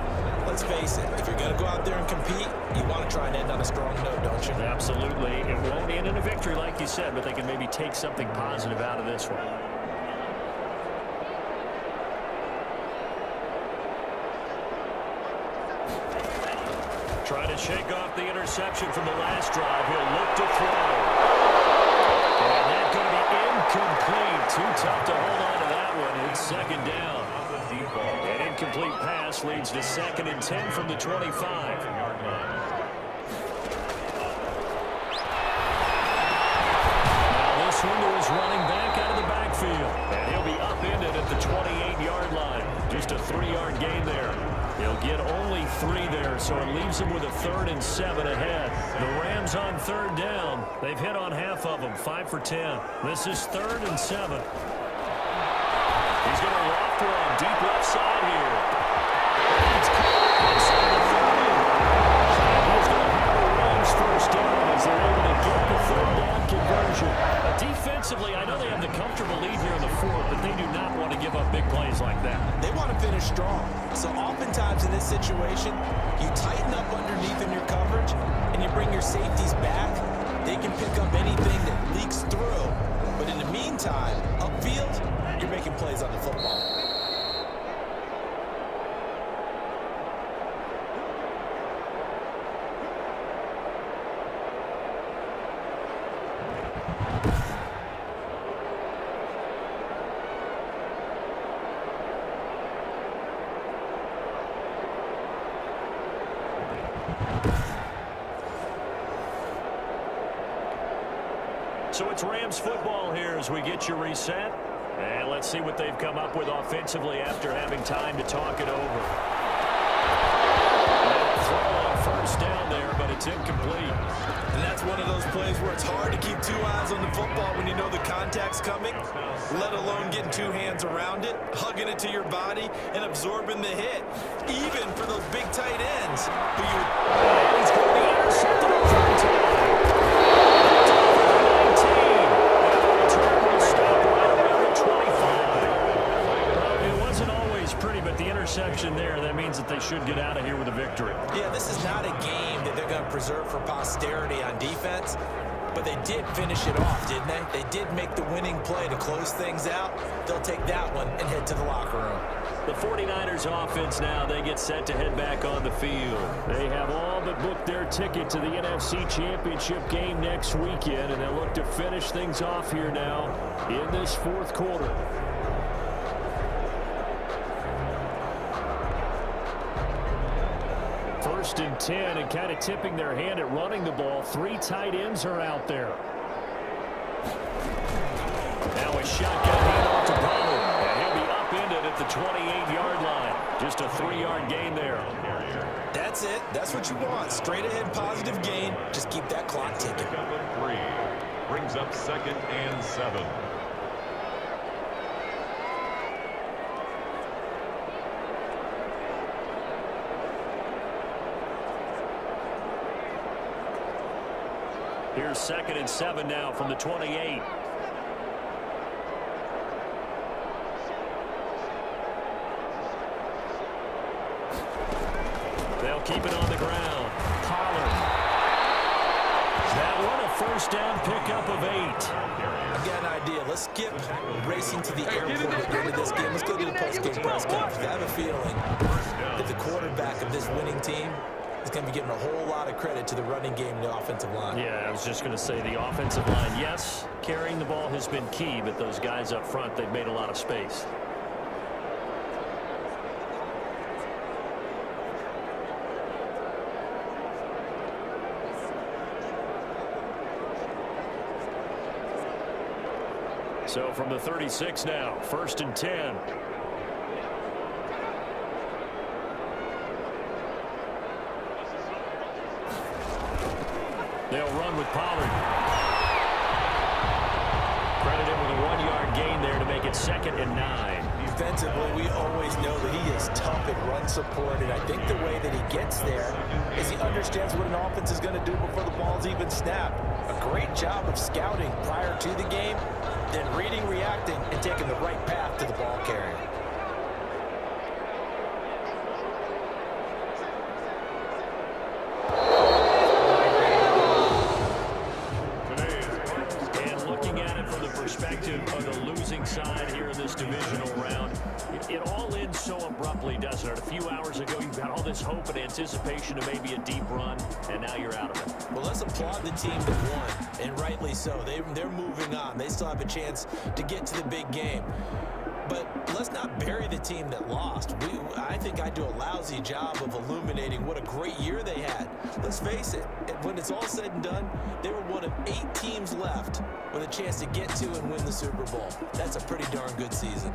let's face it, if you're going to go out there and compete, you want to try and end on a strong note, don't you? Absolutely. It won't end in a victory like you said, but they can maybe take something positive out of this one. Trying to shake off the interception from the last drive. He'll look to throw. And that's going to be incomplete. Too tough to hold on to that one. It's second down. An incomplete pass leads to 2nd and 10 from the 25. Now this window is running back out of the backfield. And he'll be upended at the 28-yard line. Just a 3-yard gain there. He'll get only 3 there, so it leaves him with a 3rd and 7 ahead. The Rams on 3rd down. They've hit on half of them, 5 for 10. This is 3rd and 7. He's going to loft one deep left side here. It's caught inside the 30. He's going to have the Rams first down as they're able to get the 3rd down conversion. Defensively, I know they have the comfortable lead here in the 4th, but they do not want to give up big plays like that. They want to finish strong. So oftentimes in this situation, you tighten up underneath in your coverage, and you bring your safeties back. They can pick up anything that leaks through. But in the meantime, upfield, you're making plays on the football. So it's Rams football here as we get you reset. And let's see what they've come up with offensively after having time to talk it over. Throw on first down there, but it's incomplete. And that's one of those plays where it's hard to keep 2 eyes on the football when you know the contact's coming, let alone getting 2 hands around it, hugging it to your body, and absorbing the hit, even for those big tight ends. Who you he's going to be intercepted on 3rd down. Interception there. That means that they should get out of here with a victory. Yeah, this is not a game that they're going to preserve for posterity on defense, but they did finish it off, didn't they? They did make the winning play to close things out. They'll take that one and head to the locker room. The 49ers offense now, they get set to head back on the field. They have all but booked their ticket to the NFC Championship game next weekend, and they'll look to finish things off here now in this 4th quarter. First and 10, and kind of tipping their hand at running the ball. 3 tight ends are out there. Now a shotgun handoff to Pollard, and he'll be upended at the 28-yard line. Just a 3-yard gain there. That's it. That's what you want. Straight ahead positive gain. Just keep that clock ticking. Number 3 brings up 2nd and 7. Here's 2nd and 7 now from the 28. They'll keep it on the ground. Pollard. That one a first down pickup of 8. I got an idea. Let's skip racing to the airport at the end of this game. Let's go to the post-game press conference. I have a feeling that the quarterback of this winning team is going to be giving a whole lot of credit to the running game and the offensive line. Yeah, I was just going to say the offensive line, yes, carrying the ball has been key, but those guys up front, they've made a lot of space. So from the 36 now, 1st and 10. They'll run with Pollard. Credit him with a 1-yard gain there to make it 2nd and 9. Defensively, we always know that he is tough at run support, and I think the way that he gets there is he understands what an offense is going to do before the ball's even snapped. A great job of scouting prior to the game, then reading, reacting, and taking the right path to the ball carrier. And looking at it from the perspective of the losing side here in this divisional round, it all ends so abruptly, doesn't it? A few hours ago, you've got all this hope and anticipation of maybe a deep run, and now you're out of it. Well, let's applaud the team that won, and rightly so. They're moving on. They still have a chance to get to the big game. But let's not bury the team that lost. I think I do a lousy job of illuminating what a great year they had. Let's face it, when it's all said and done, they were one of 8 teams left with a chance to get to and win the Super Bowl. That's a pretty darn good season.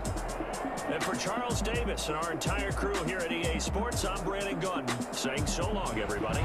And for Charles Davis and our entire crew here at EA Sports, I'm Brandon Gunn saying so long, everybody.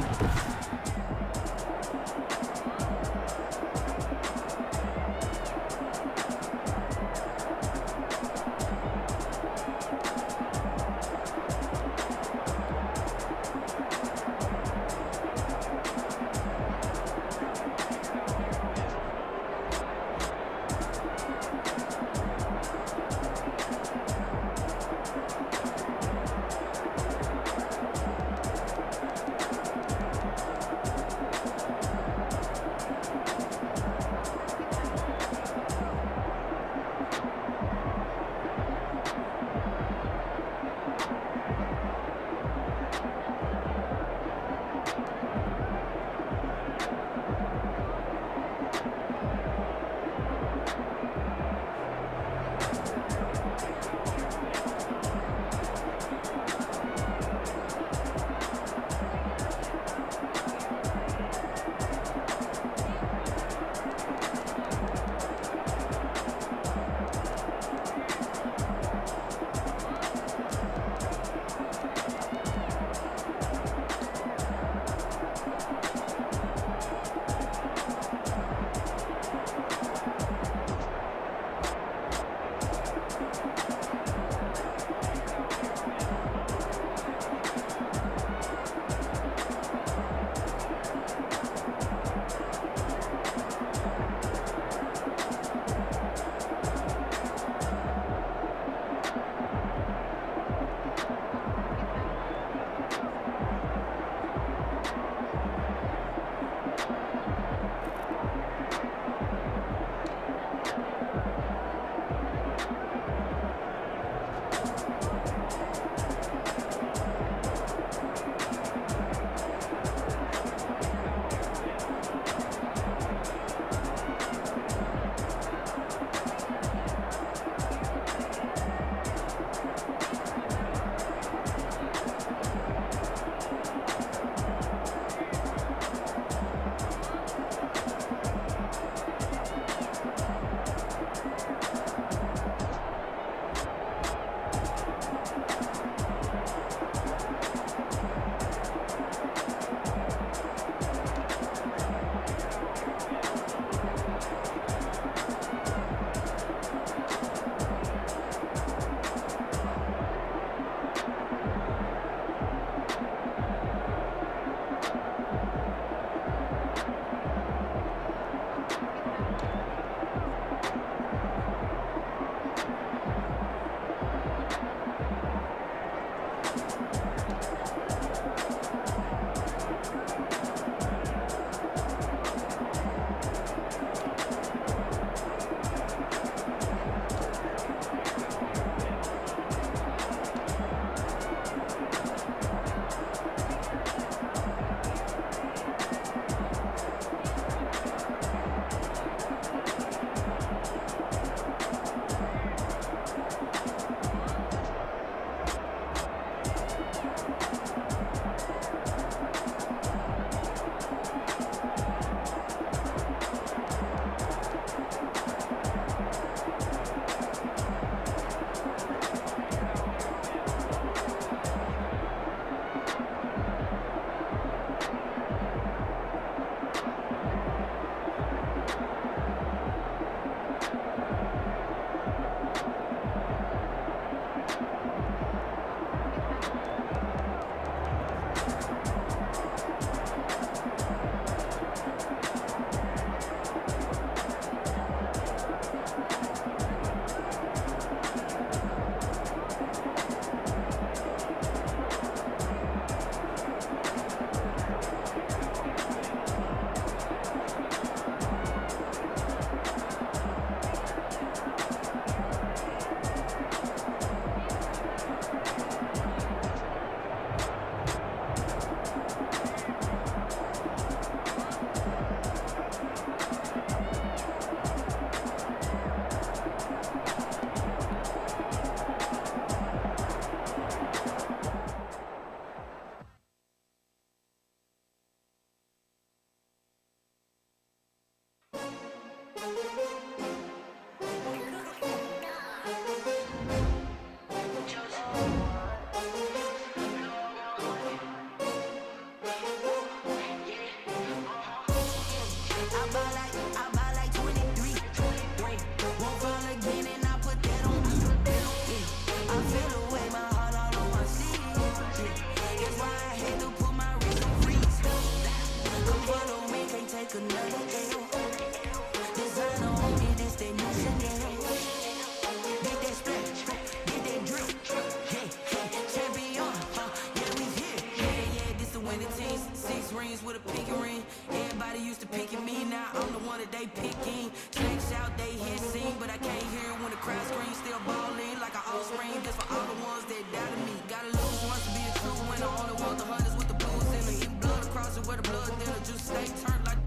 for all the ones that doubted me. Gotta lose once to be a true winner. Only want the hunters with the blues in it. Eat blood across it where the blood thinner. Just stay turned like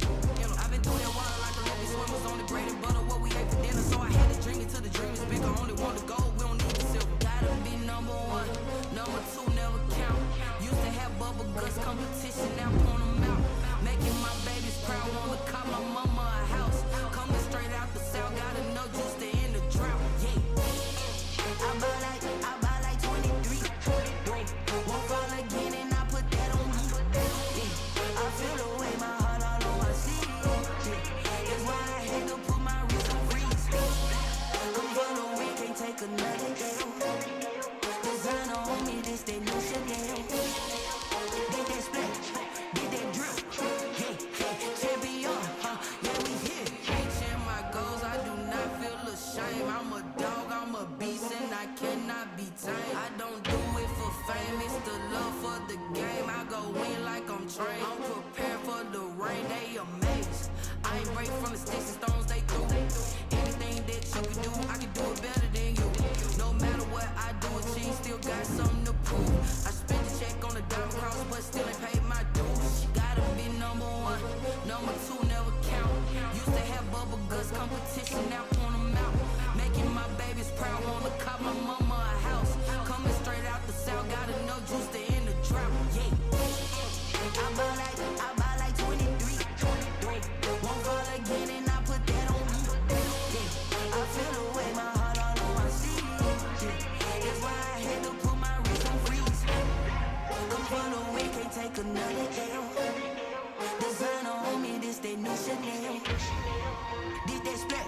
I've been through that water like Olympic swimmers. Only bread and butter what we ate for dinner. So I had to dream it till the dream is bigger. Only want the gold, we don't need the silver. Gotta be number one, number two never count. Used to have bubble guts competition, now point them out. Making my babies proud, wanna call my mama a house. Coming straight out the south, gotta know just to end the drought. Yeah, I buy like 23. Won't fall again and I put that on me. Yeah, I feel the way my heart all on my sleeve. Yeah, that's why I had to put my wrist on freeze. I'm gonna win, can't take another L. Designer on me, this that new Chanel. Did that split, did that drip. Hey, champion, yeah we here. Reaching my goals, I do not feel ashamed. I'm a dog, I'm a beast, and I cannot be tamed. I don't do it for fame, it's the love for the game. I go in like I'm trained. I'm prepared for the rain, they amazed. I ain't break from the sticks and stones they threw. Anything that you can do, I can do it better than you. No matter what I do, achieve, still got something to prove. I spent a check on the diamond cross, but still ain't paid my dues. Gotta be number one, number two never count. Used to have bubble guts competition, now point them out. Making my babies proud, wanna call my mama a house. Coming straight out the south, gotta know juice to end the drought. Yeah, I buy like 23. Won't fall again and I put that on me. Yeah, I feel the way my heart all on my sleeve. Yeah, that's why I had to put my wrist on freeze. I'm gonna win, can't take another L. Designer on me, this that new Chanel. Did that split,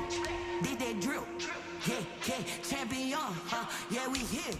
did that drill. Yeah, champion, yeah we here.